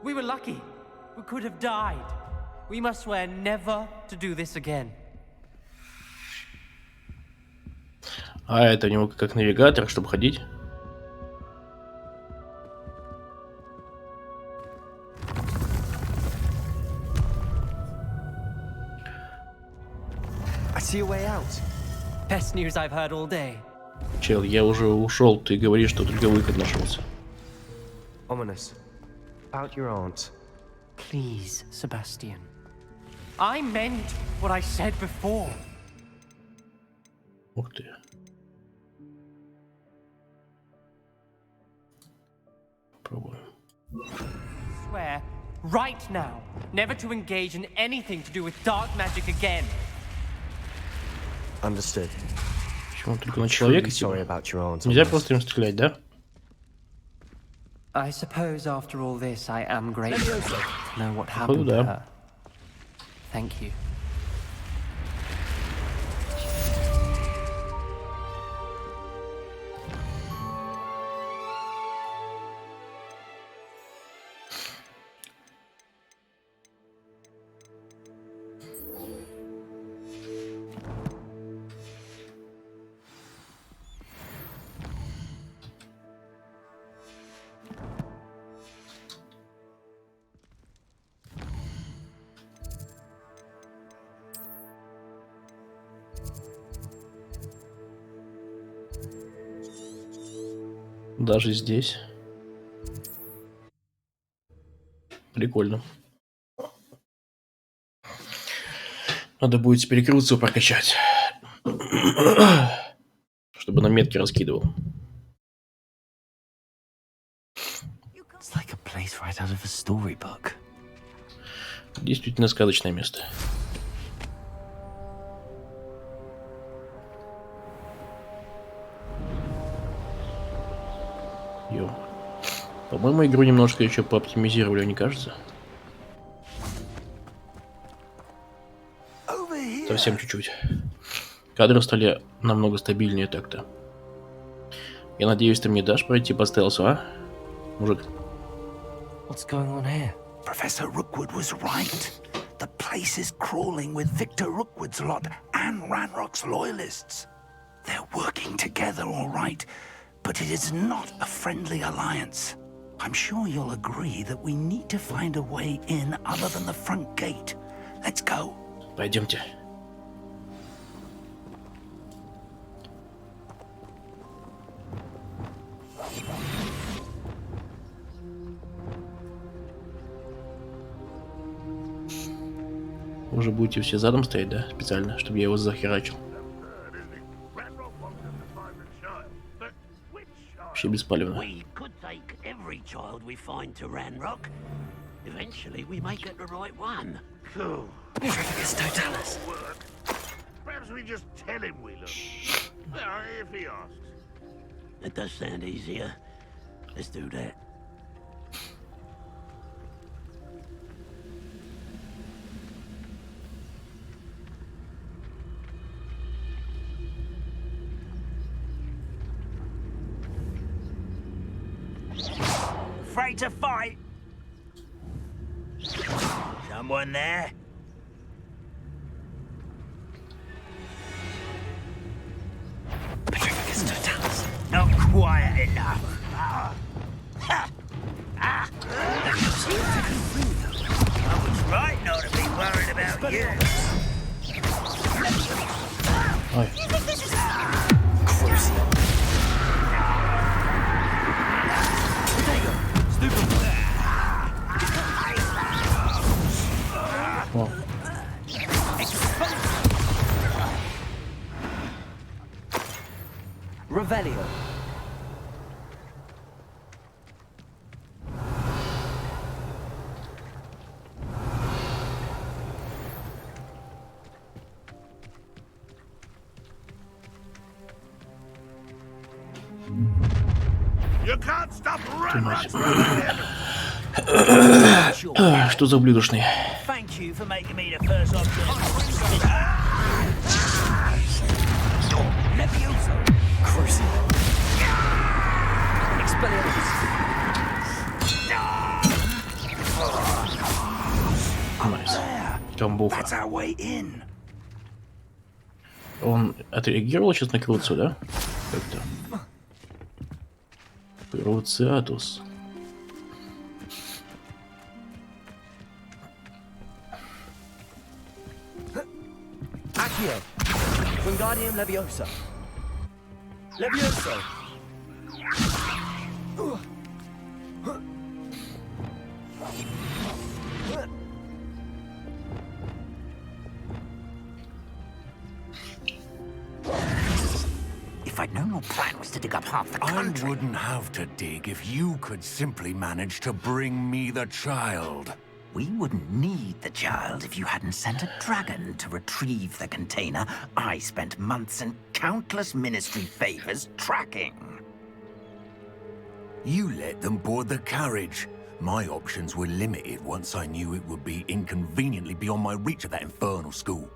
We were lucky. We could have died. We must swear never to do this again. А это у него как навигатор, чтобы ходить. I see a way out. Best news I've heard all day. Чел, я уже ушел, ты говоришь, что только выход нашелся. Ominous. About your aunt. Please, Sebastian. I meant what I said before. Ух ты. Попробуем. Swear right now never to engage in anything to do with dark magic again. Understood. Почему только на человека? Sorry about your aunt. Нельзя просто им стрелять, да? I suppose after all this I am grateful to know what happened да. to her. Thank you. Даже здесь. Прикольно. Надо будет теперь Круцио прокачать. Чтобы на метки раскидывал. It's like a place right out of a storybook. Действительно сказочное место. Йо. По-моему, игру немножко еще пооптимизировали, не кажется? Совсем чуть-чуть. Кадры стали намного стабильнее так-то. Я надеюсь, ты мне дашь пройти по стелсу, а? Мужик. What's going on here? Professor Rookwood was right. The place is crawling with Victor Rookwood's lot and Ranrock's loyalists. They're working together, all right, but it is not a friendly alliance. I'm sure you'll agree that we need to find a way in other than the front gate. Let's go. Пойдемте. Уже будете все задом стоять, да? Специально, чтобы я его захерачил. Вообще беспалевно. We could take every child we find to Ranrock. Eventually we may get the right one. It's totalis. Perhaps we just tell him we look. If he asks. It does sound easier. Let's do that. Afraid to fight? Someone there? Not quiet enough. I was right not to be worried about you. Ой. Cruciо. О. Revelio. You can't stop Мать. running. Что за ублюдочный? Thank you for making me the first object. Levioso. Cruciо. Expelliarmus. Найс. Камбуха. That's our way in. Он отреагировал сейчас на Круцио, да? Как-то. Круциатус. Accio. Wingardium Leviosa. Levioso. If I'd known your plan was to dig up half the I country. wouldn't have to dig if you could simply manage to bring me the child. We wouldn't need the child if you hadn't sent a dragon to retrieve the container I spent months and countless ministry favors tracking. You let them board the carriage. My options were limited once I knew it would be inconveniently beyond my reach at that infernal school.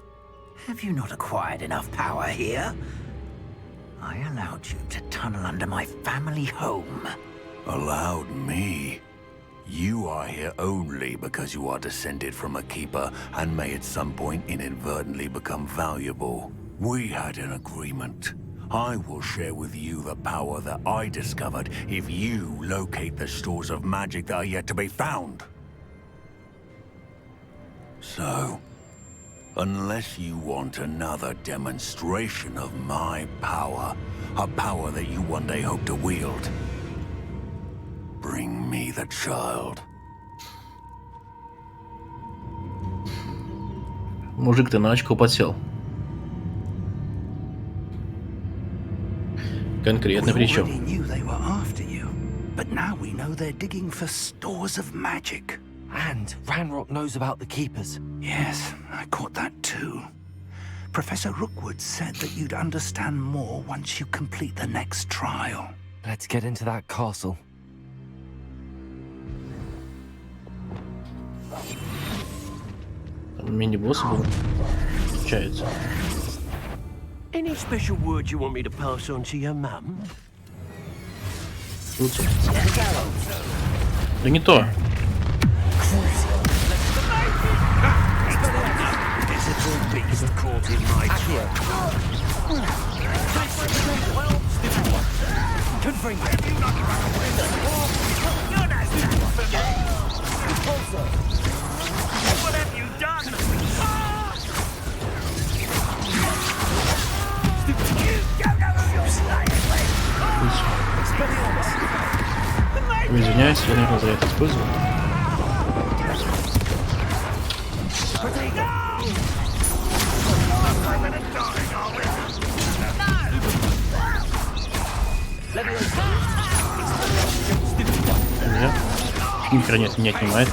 Have you not acquired enough power here? I allowed you to tunnel under my family home. Allowed me? You are here only because you are descended from a keeper and may at some point inadvertently become valuable. We had an agreement. I will share with you the power that I discovered if you locate the stores of magic that are yet to be found. So, unless you want another demonstration of my power, a power that you one day hope to wield, bring me the child. Мужик-то на очко подсел. Конкретно We причем. already knew they were after you, but now we know they're digging for stores of magic. And Ranrock knows about the keepers. Yes, I caught that too. Professor Rookwood said that you'd understand more once you complete the next trial. Let's get into that castle. Там мини-боссы будут. Получается. Any special word you want me to pass on to your mum? Круцио. Да не то. What have you done? Извиняюсь, я, наверное, за это использовал. Нет. Ни хера нет, не отнимает.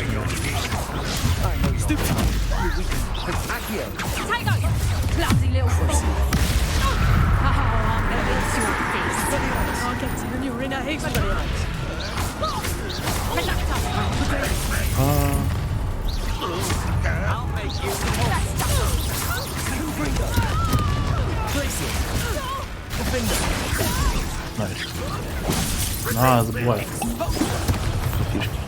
Забывай. Фишки.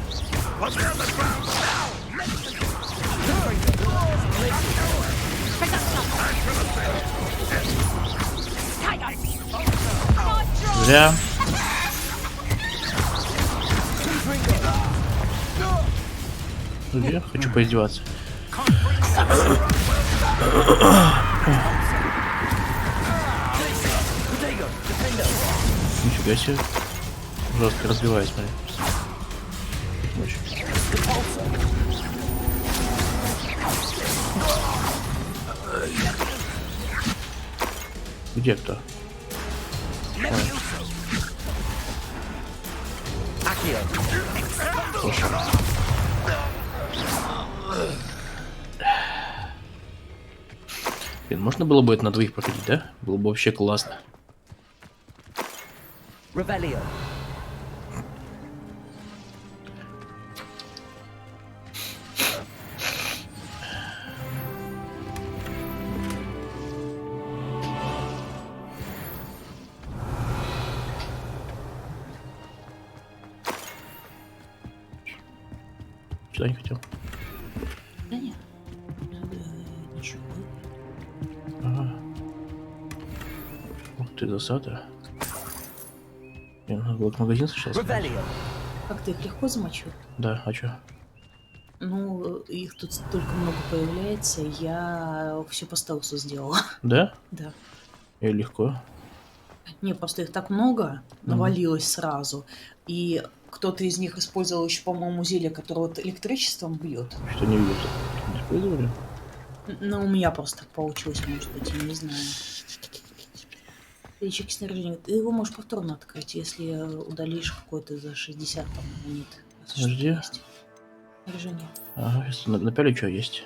Зря. Я хочу поиздеваться. Нифига себе. Жестко разбиваюсь, смотри. Где кто? Блин, можно было бы это на двоих проходить, да? Было бы вообще классно. Сюда не хотел. Да нет. Ничего. Ага. Ух ты, засада. Надо было к магазину сейчас. Как ты их легко замочил? Да, а чё? Ну, их тут столько много появляется, я все по стелсу сделала. Да? Да. И легко. Не, просто их так много навалилось сразу. И кто-то из них использовал еще, по-моему, зелье, которое вот электричеством бьет. Что не видел? Не использовали? Ну, у меня просто так получилось, может быть, я не знаю. Перечеки снаряжения. Ты его можешь повторно открыть, если удалишь какой-то за 60 там, монет. Подожди. Снаряжение. Ага, если напялю, что есть.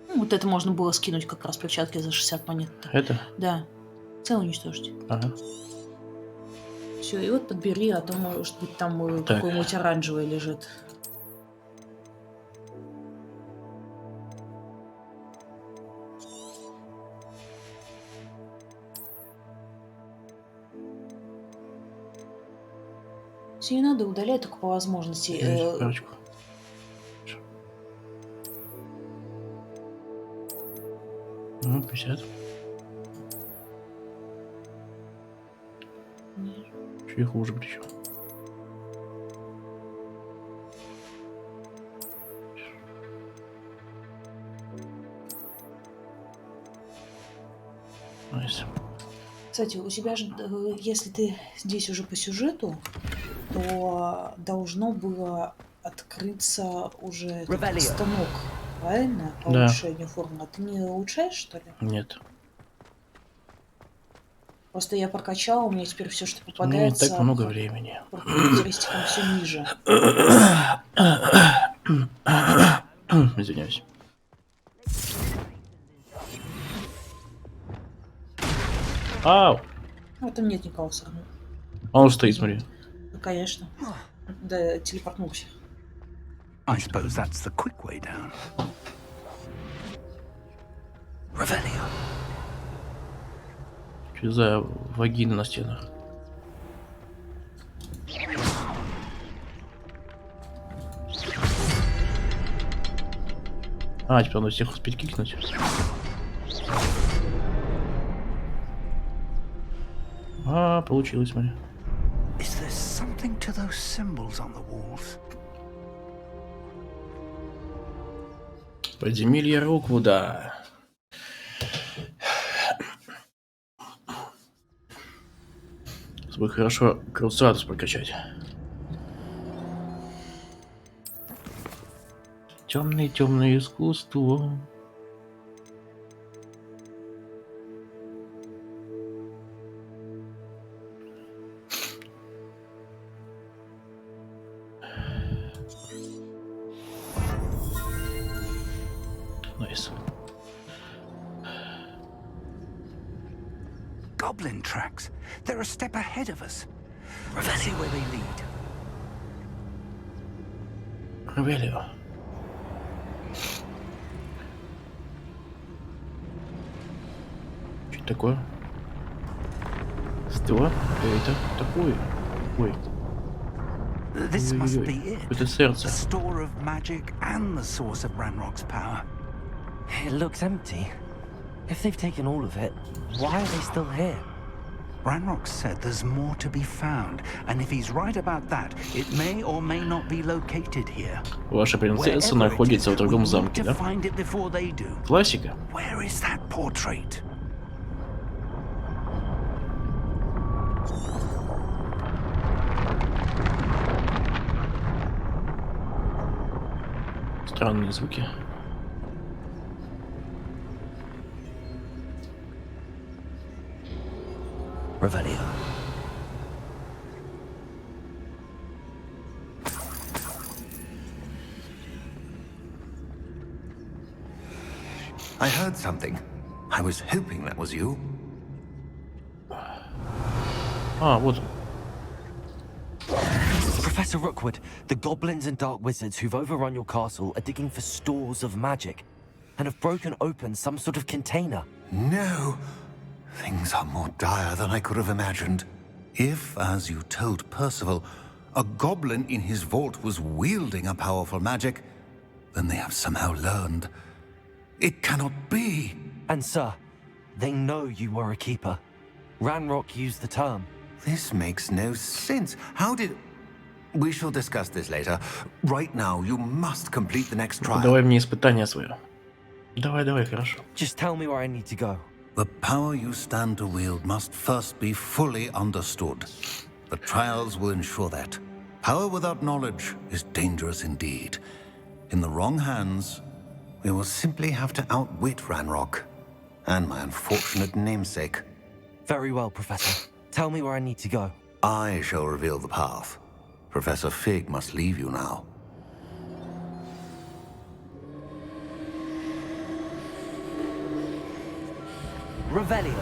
Ну, вот это можно было скинуть как раз перчатки за 60 монет. Это? Да. Целый уничтожить. Ага. Все, и вот подбери, а то, может быть, там какой-нибудь оранжевый лежит. Все не надо удалять, только по возможности. Парочку. Ну, 50. Чуть хуже причем. Найс. Кстати, у тебя же, если ты здесь уже по сюжету, то должно было открыться уже этот станок, правильно? По улучшению формы. А ты не улучшаешь, что ли? Нет. Просто я прокачала, у меня теперь все, что У меня попадается... не так много времени. По характеристикам все ниже. Извиняюсь. Ау! А там нет никого все равно. А он стоит, смотри. Ну, конечно. Да, телепортнулся. I suppose that's the quick way down. Revelio. Что за вагины на стенах? А, теперь надо всех успеть кикнуть. А, получилось, смотри. Is there something to those symbols on the walls? Подземелье Роквуда. Чтобы хорошо Круцио прокачать. Темное искусство. Найс. Goblin tracks. They're a step ahead of us. Let's see where they lead. Релевая. Что такое? Что это такое? Ой. This must be it. Это сердце. The store of magic and the source of Ranrock's power. It looks empty. If they've taken all of it, why are they still here? Ranrock said there's more to be found, and if he's right about that, it may or may not be located here. Ваша принцесса находится в другом замке, да? Классика. Where is that portrait? Странные звуки. Revelio. I heard something. I was hoping that was you. Вот. Professor Rookwood, the goblins and dark wizards who've overrun your castle are digging for stores of magic and have broken open some sort of container. No. Things are more dire than I could have imagined. If, as you told Percival, a goblin in his vault was wielding a powerful magic, then they have somehow learned. It cannot be. And sir, they know you were a keeper. Ranrock used the term. This makes no sense. How did... We shall discuss this later. Right now, you must complete the next trial. Давай мне испытание свое. Давай, хорошо. Just tell me where I need to go. The power you stand to wield must first be fully understood. The trials will ensure that. Power without knowledge is dangerous indeed. In the wrong hands, we will simply have to outwit Ranrock and my unfortunate namesake. Very well, Professor. Tell me where I need to go. I shall reveal the path. Professor Fig must leave you now. Revelio.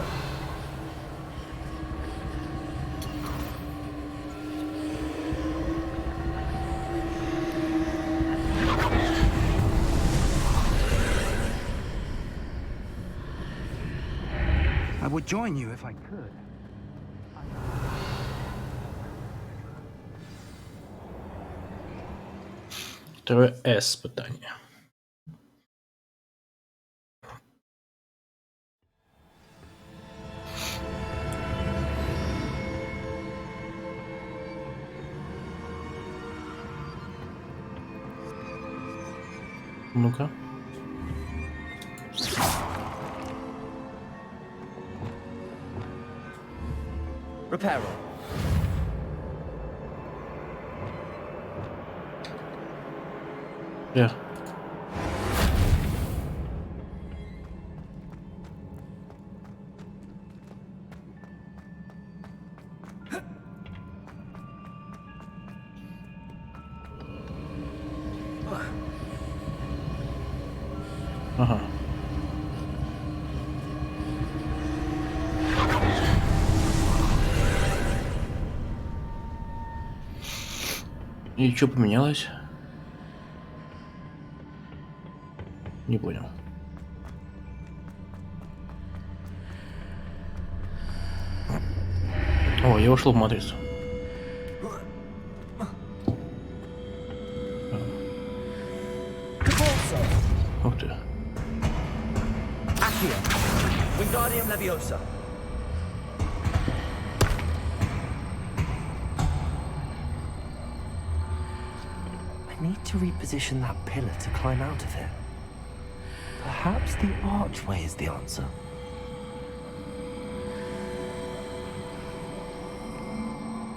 I would join you if I could. Второе испытание. Ну-ка. Reparo. Yeah. Ага. И что поменялось? Не понял. О, я ушел в матрицу. Ух ты. Wingardium Leviosa. I need to reposition that pillar to climb out of it. Perhaps the archway is the answer.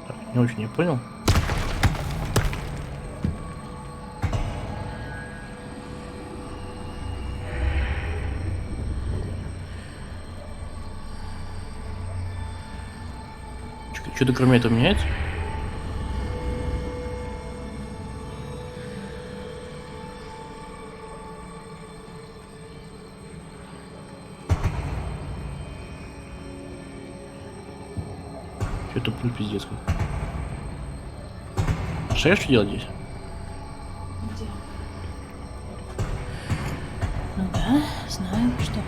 Так, не очень не понял. Что-то кроме этого меняется? Что-то пиздец как. Знаешь, что делать здесь? Где? Ну да, знаю, что.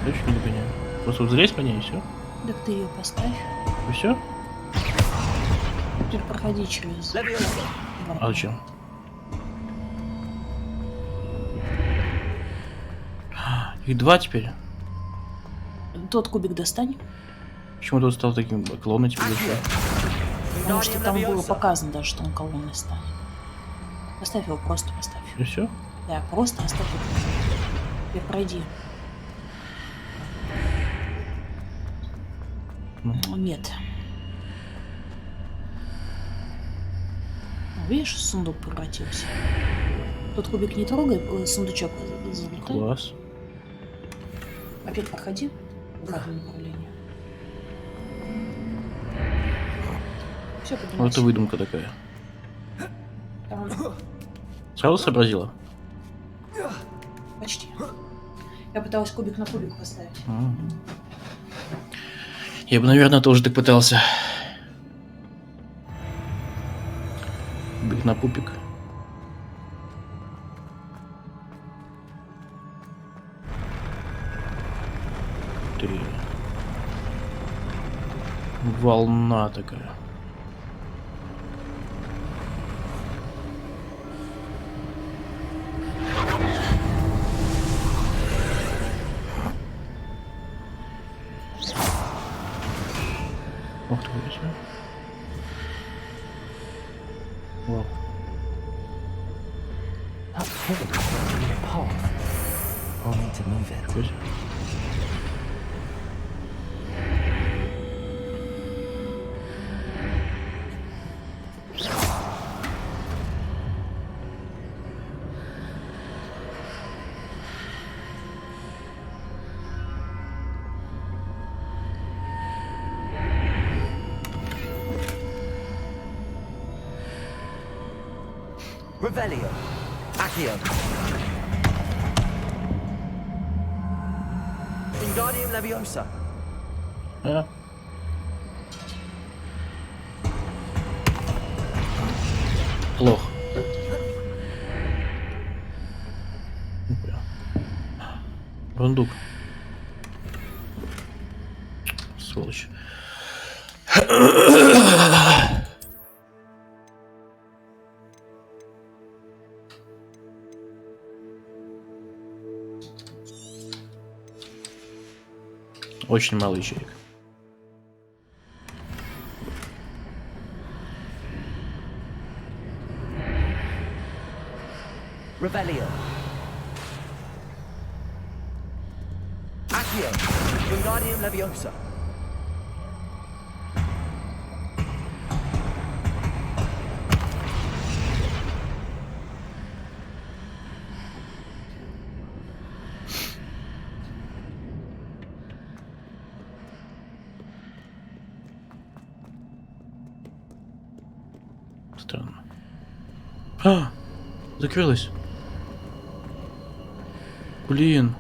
Точно не понимаю. Просто вот залезь по ней и все. Так ты ее поставь. И все? Теперь проходи через. А зачем? Их два теперь. Тот кубик достань. Почему тут стал таким колонной теперь? Потому что там было показано даже, что он колонной станет. Поставь его, просто поставь. И все? Да, просто оставь его. Теперь пройди. Нет. Видишь, сундук превратился. Тот кубик не трогай, сундучок залутай. Класс. Опять проходи в обратное направление. Все, Вот поднимайся. это выдумка такая. Там Сразу сообразила? почти. Я пыталась кубик на кубик поставить. Я бы, наверное, тоже так пытался. Кубик на пупик. Три. Волна такая. Ух ты, видите? Вау. That pivot in the path. I'll need to move it. Good. Revelio. Accio. Wingardium Leviosa. А? Плохо. Рундук. Сволочь. Очень мало ячеек. Revelio. Accio. Wingardium Leviosa. Странно. А! Закрылась. Блин.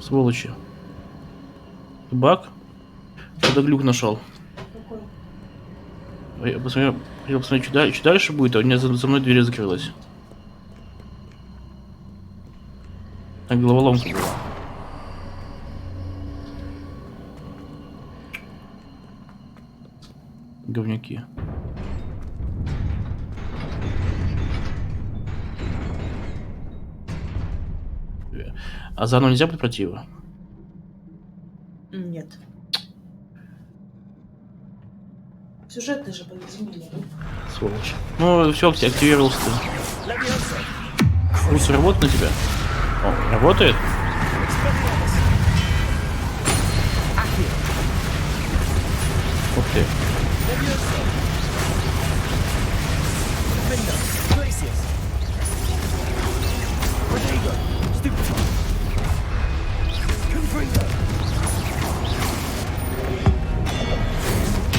Сволочи. Баг? Что-то глюк нашел. Я посмотрел, что дальше будет, а у меня за мной дверь закрылась. Так, головоломка была. Говняки. А заново нельзя быть протива? Нет. Сюжетный же подземелье. Сволочь. Ну, все, активировался ты. Круцио работает на тебя? О, работает? Ух ты.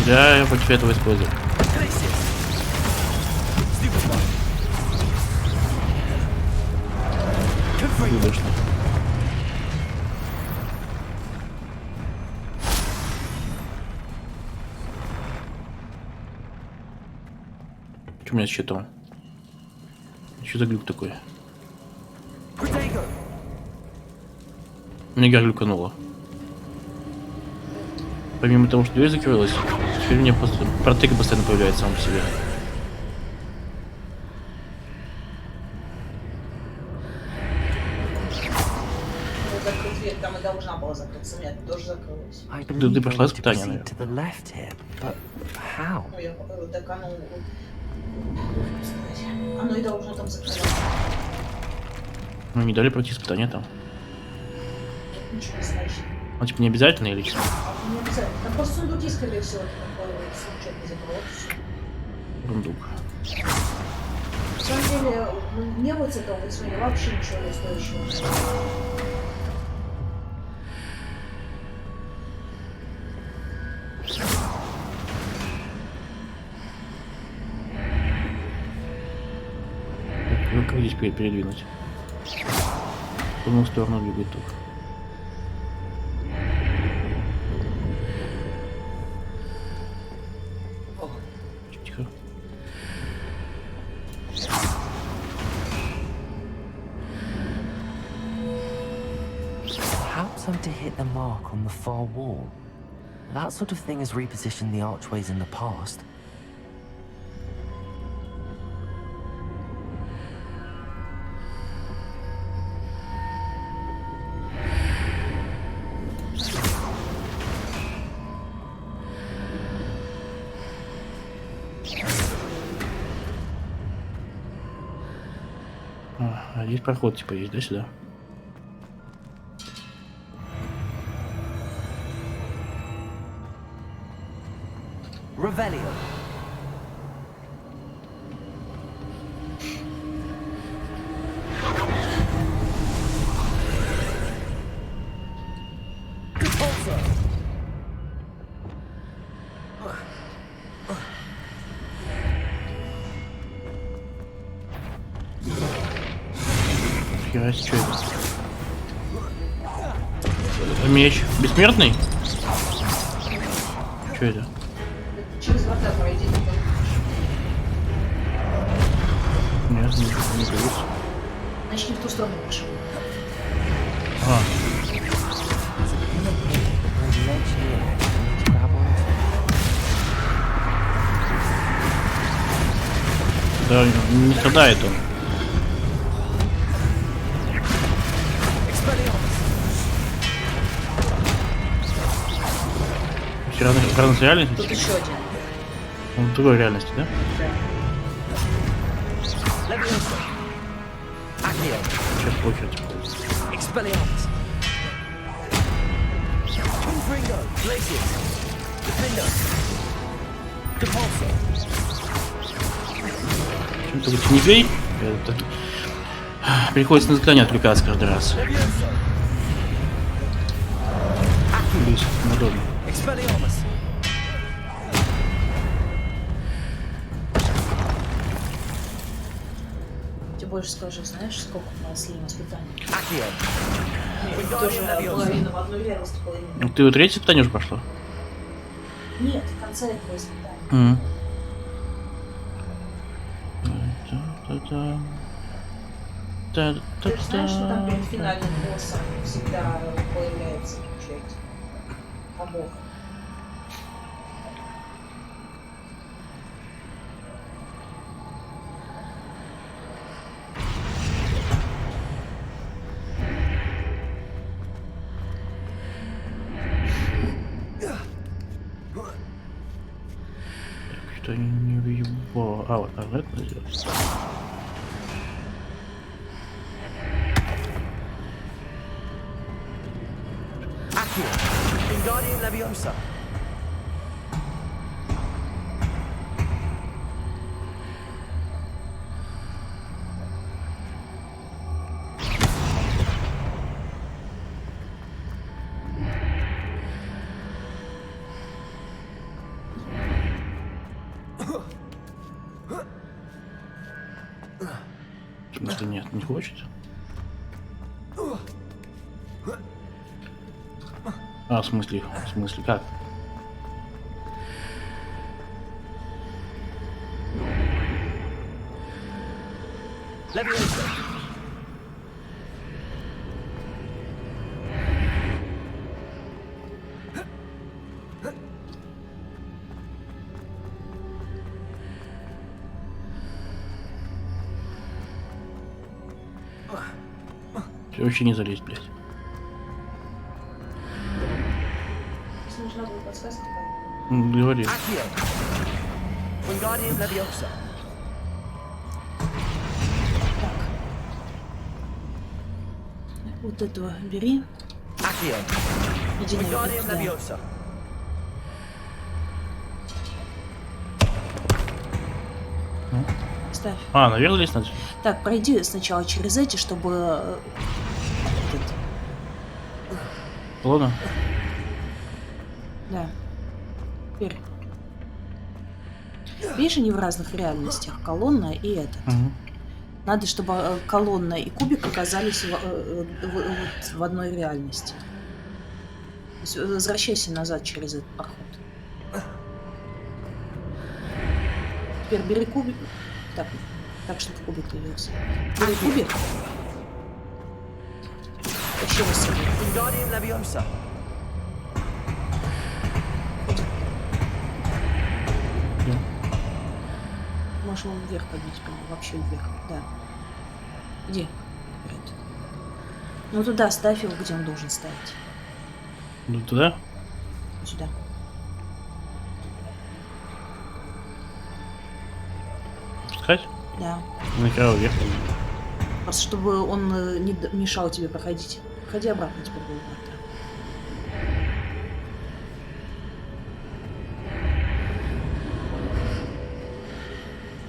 Да, я против этого использую. Выдошно. Что у меня с щитом? Что за глюк такой? Мне игра глюканула. Помимо того, что дверь закрылась, теперь мне просто протыка постоянно появляется сам по себе. Там и должна была закрыться. Нет, тоже закрылась. Ты прошла испытание, наверное. Ну, я, так оно и должно там закрываться. Ну, не дали пройти испытание там. Ничего не значит. Ну, типа, не обязательно или что? Не обязательно. Там просто сундуки, скорее всего, такой случайно закроются. Рундук. На самом деле, мне вот с этого высвоения вообще ничего не стоящего. Ну, как здесь передвинуть? В одну сторону двигает только. Тихо. Perhaps I'm to hit the mark on the far wall. That sort of thing has repositioned the archways in the past. А здесь проход типа есть, да, сюда? Revelio. Хера, что это? Меч бессмертный? Что это? Через врата пройди. Нет, не боюсь. Значит, не в ту сторону пошел. А. Да, не страдает он. Разность реальности? Тут еще один. Он в другой реальности, да? Сейчас похер, типа. Чем-то лучше не бей. Приходится на заклинание отвлекаться каждый раз. Здесь неудобно. Тебе больше скажу, знаешь, сколько у нас слим испытаний? Тоже половина в одной реальности, половина. Ну, ты вот третье испытание уже прошло? Нет, в конце этого испытания. Ты же знаешь, что там перед финальным боссом всегда появляется часть побока? Что не въебало. А, вот, это сделать. Wingardium Leviosa. Нет, не хочет. А, в смысле, как? Вообще не залезть, блядь. Если нужна будет подсказка, Говори. вот этого бери. Иди наверх, да. Ставь. А, наверх лезть надо? Так, пройди сначала через эти, чтобы... Ладно. Да. Теперь. Видишь, они в разных реальностях. Колонна и этот. Надо, чтобы колонна и кубик оказались в одной реальности. То есть возвращайся назад через этот проход. Теперь бери кубик. Так, чтобы кубик появился. Бери кубик. Еще раз себе. Можешь его вверх поднять, прям вообще вверх, да. Где? Вперед. Ну туда ставь его, где он должен ставить. Ну туда? Сюда. Пускать? Да. На краю вверх. Просто чтобы он не мешал тебе проходить. Проходи обратно теперь было обратно.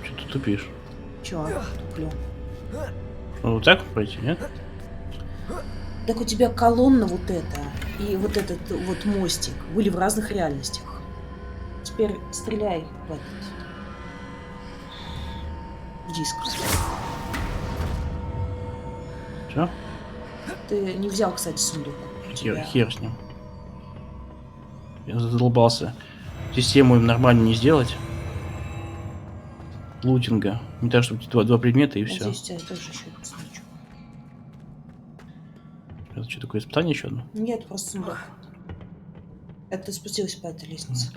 Что ты тупишь? Чё, туплю? Вот так пройти, нет? Так у тебя колонна вот эта и вот этот вот мостик были в разных реальностях. Теперь стреляй в этот. В диск. Чё? Ты не взял, кстати, сундук. Хер с ним. Я задолбался. Систему им нормально не сделать. Лутинга. Не так, чтобы два предмета и все. Надеюсь, у тебя тоже еще один сундучок. Это что, такое испытание еще одно? Нет, просто сундук. Это ты спустилась по этой лестнице.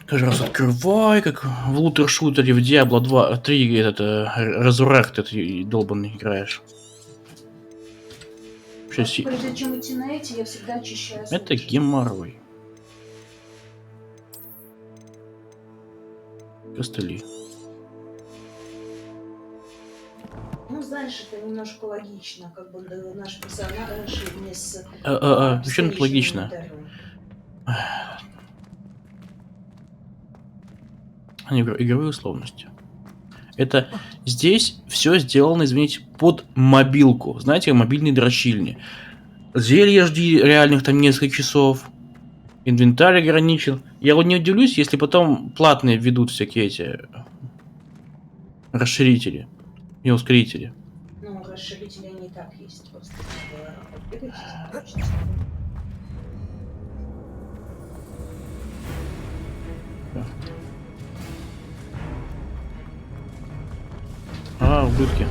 Каждый раз открывай, как в лутер-шутере в Diablo 2, 3 этот Resurrect ты долбанный играешь. Прежде чем идти на эти, я всегда очищаю. Это геморрой. Костыли. Ну, знаешь, это немножко логично, как бы наш персонаж не с... Почему это логично? Игровые условности. Это здесь все сделано, извините, под мобилку. Знаете, мобильные дрочильни. Зелья жди реальных там несколько часов. Инвентарь ограничен. Я вот не удивлюсь, если потом платные введут всякие эти расширители и ускорители. Ну, расширители они и так есть. Просто убытки.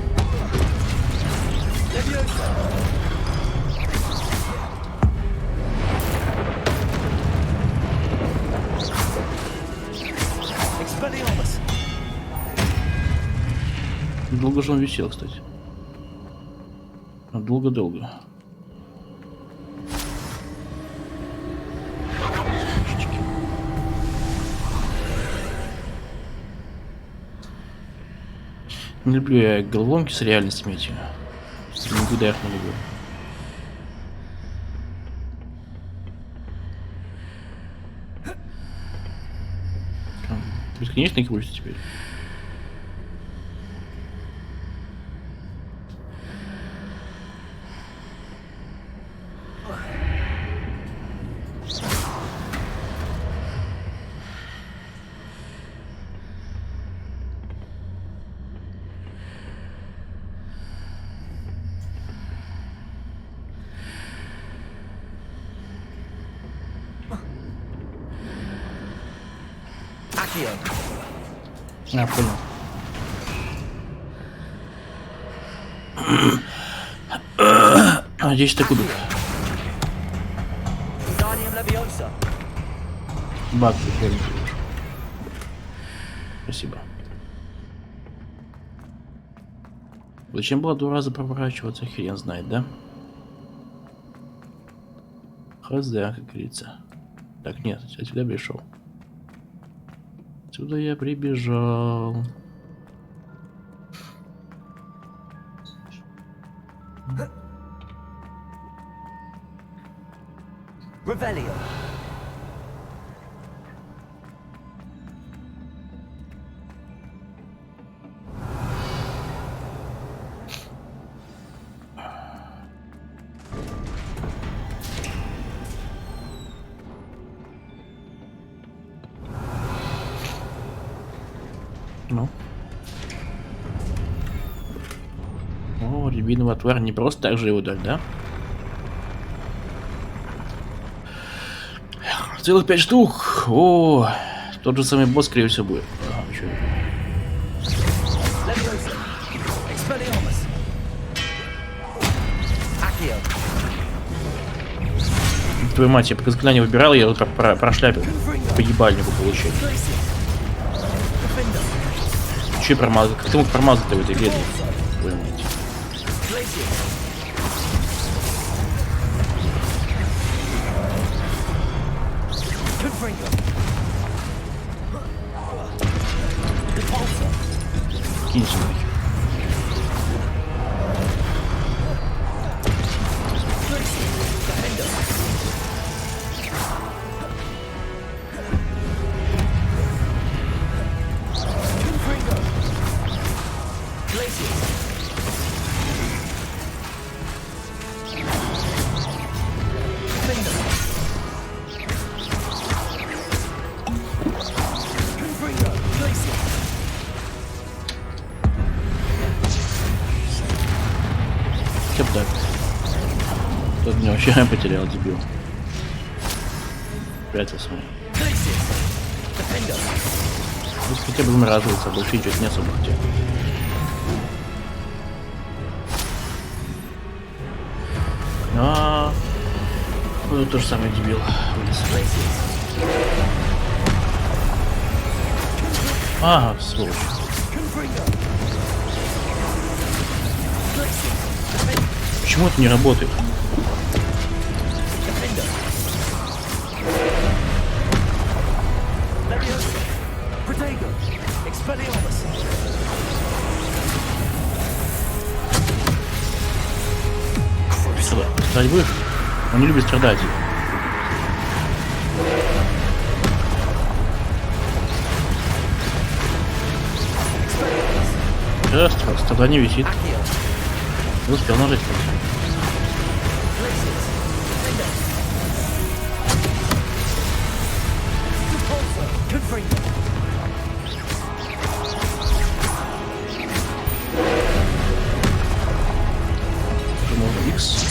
Долго же он висел, кстати. Долго-долго. Не люблю я головоломки с реальностями эти. Никуда их не люблю. Бесконечно крутится теперь. Я понял. А, 10 секунд. Бак, спасибо. Зачем было 2 раза проворачиваться, хрен знает, да? Хз, как говорится. Так, нет, отсюда я пришел. Отсюда я прибежал. Revelio. Ну. О, рябиновая тварь не просто так же его дать, да? Целых 5 штук. О, тот же самый босс, скорее всего, будет. А, чё? Твою мать, я пока заклинание выбирал, я вот прошляпил. По ебальнику получил. Че промазал? Как ты мог промазать-то в этой игре? Твою мать. Кинься нахер. Так. Тут меня вообще потерял, дебил. Прятался. Пусть хотя бы замораживается, а больше ничего не особо хотел. А, ну то же самое дебил. Ага, сволочь. Почему это не работает? Страдать будешь? Он не любит страдать. Да, страдание висит. Не успел нажать. Можно X.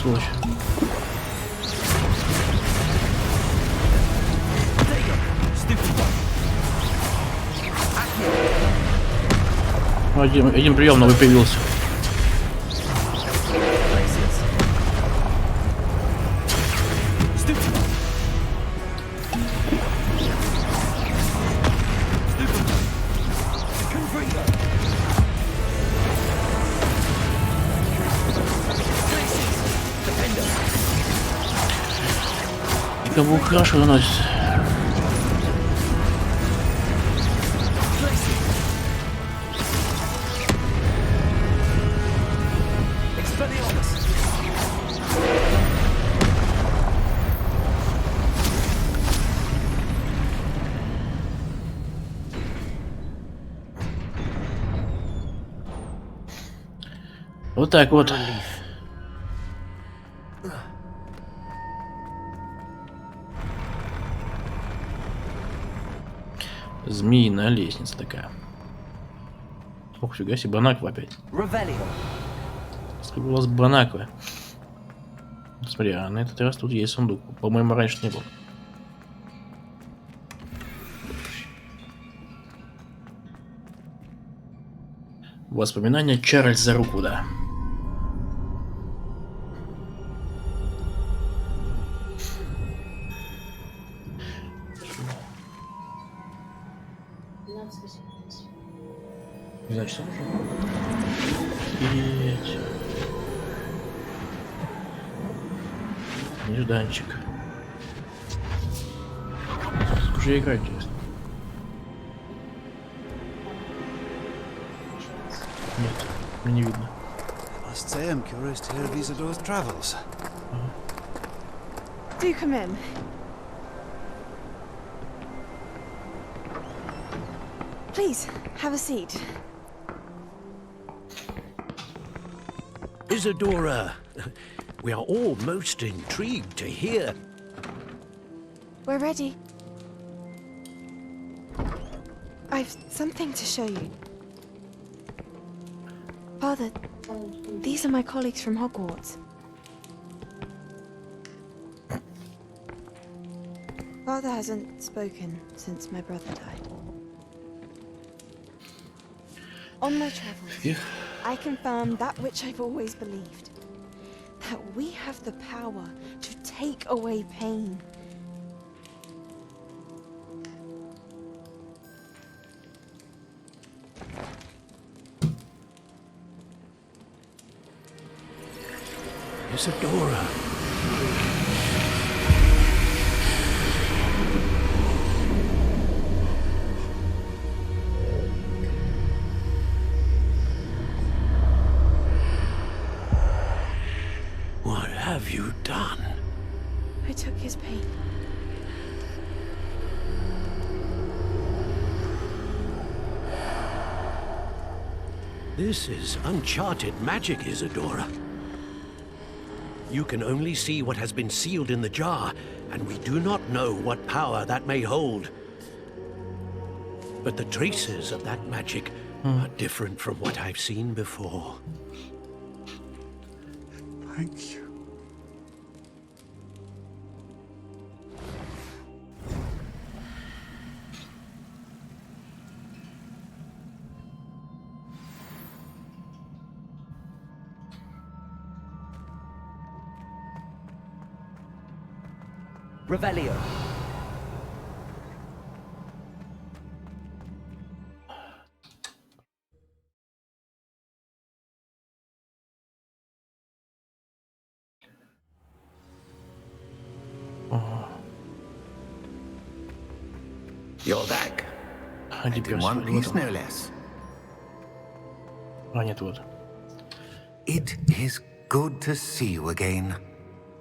Сволочь. Один прием новый появился. Кого хорошо наносит. Вот так вот. Змеиная лестница такая. Ох, фига себе, Банаква опять. Сколько у вас Банаква? Смотри, а на этот раз тут есть сундук. По-моему, раньше не было. Воспоминания Чарльза Руквуда. Значит, что нужно? Нежданчик. Уже играть интересно. Нет, мне не видно. Must say I'm curious to hear of Isadore's travels. Do come in. Please, have a seat. Isadora, we are all most intrigued to hear. We're ready. I've something to show you. Father, these are my colleagues from Hogwarts. Father hasn't spoken since my brother died. On my travels, I confirmed that which I've always believed. That we have the power to take away pain. Isadora. What have you done? I took his pain. This is uncharted magic, Isadora. You can only see what has been sealed in the jar, and we do not know what power that may hold. But the traces of that magic are different from what I've seen before. Thank you. Revelio. You're back. In one piece, no less. А, нет, вот. It is good to see you again.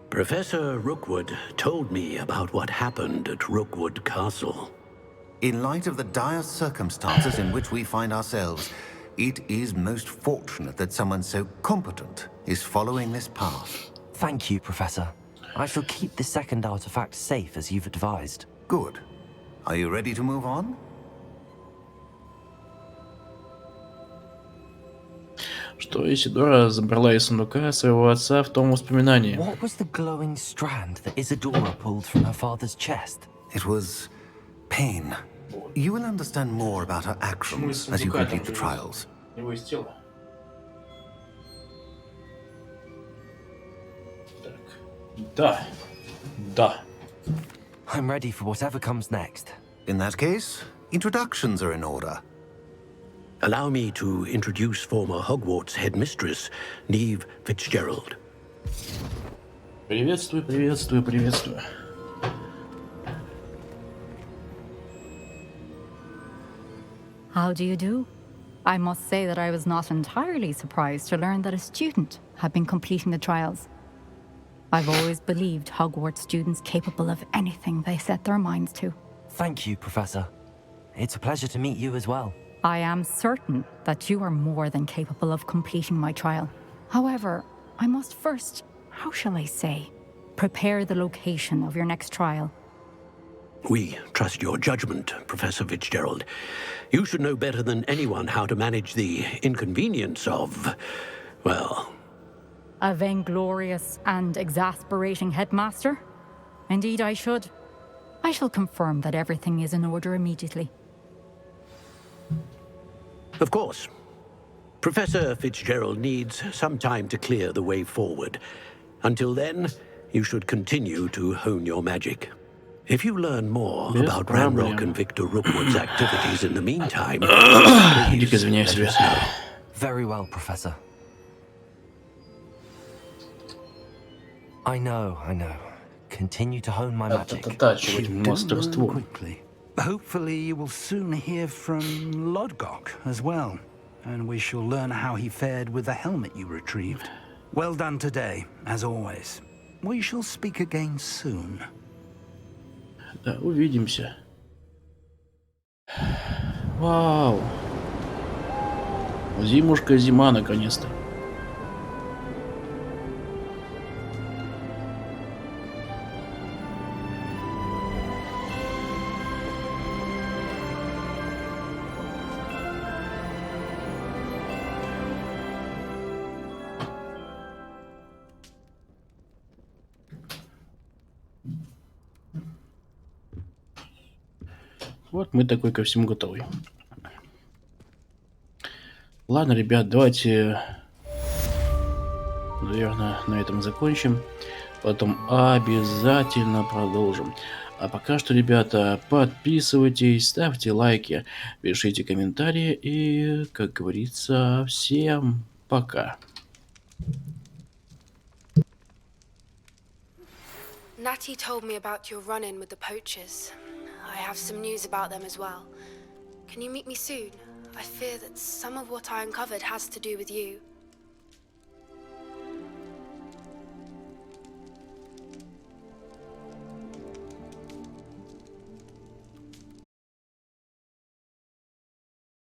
Professor Rookwood told me about what happened at Rookwood Castle. In light of the dire circumstances in which we find ourselves, it is most fortunate that someone so competent is following this path. Thank you, Professor. I shall keep the second artifact safe as you've advised. Good. Are you ready to move on? Что Исидора забрала из сундука своего отца в том воспоминании. What was the glowing strand that Isadora pulled from her father's chest? It was pain. You will understand more about her actions as you complete the trials. Его из тела. Так. Да. Да. I'm ready for whatever comes next. In that case, introductions are in order. Allow me to introduce former Hogwarts headmistress, Neve Fitzgerald. Приветствую, приветствую, приветствую. How do you do? I must say that I was not entirely surprised to learn that a student had been completing the trials. I've always believed Hogwarts students capable of anything they set their minds to. Thank you, Professor. It's a pleasure to meet you as well. I am certain that you are more than capable of completing my trial. However, I must first, how shall I say, prepare the location of your next trial. We trust your judgment, Professor Fitzgerald. You should know better than anyone how to manage the inconvenience of, well... A vainglorious and exasperating headmaster? Indeed I should. I shall confirm that everything is in order immediately. Of course. Professor Fitzgerald needs some time to clear the way forward. Until then, you should continue to hone your magic. If you learn more about Ranrock and Victor Rookwood's activities in the meantime, please let us know. Very well, Professor. I know. Continue to hone my magic. Quickly. Hopefully you will soon hear from Lodgok as well, and we shall learn how he fared with the helmet you retrieved. Well done today, as always. We shall speak again soon. Да, увидимся. Вау. Зимушка, зима, наконец-то. Вот мы такой ко всему готовы. Ладно, ребят, давайте, наверное, на этом закончим. Потом обязательно продолжим. А пока что, ребята, подписывайтесь, ставьте лайки, пишите комментарии и, как говорится, всем пока. Natty told me about your run-in with the poachers. I have some news about them as well. Can you meet me soon? I fear that some of what I uncovered has to do with you.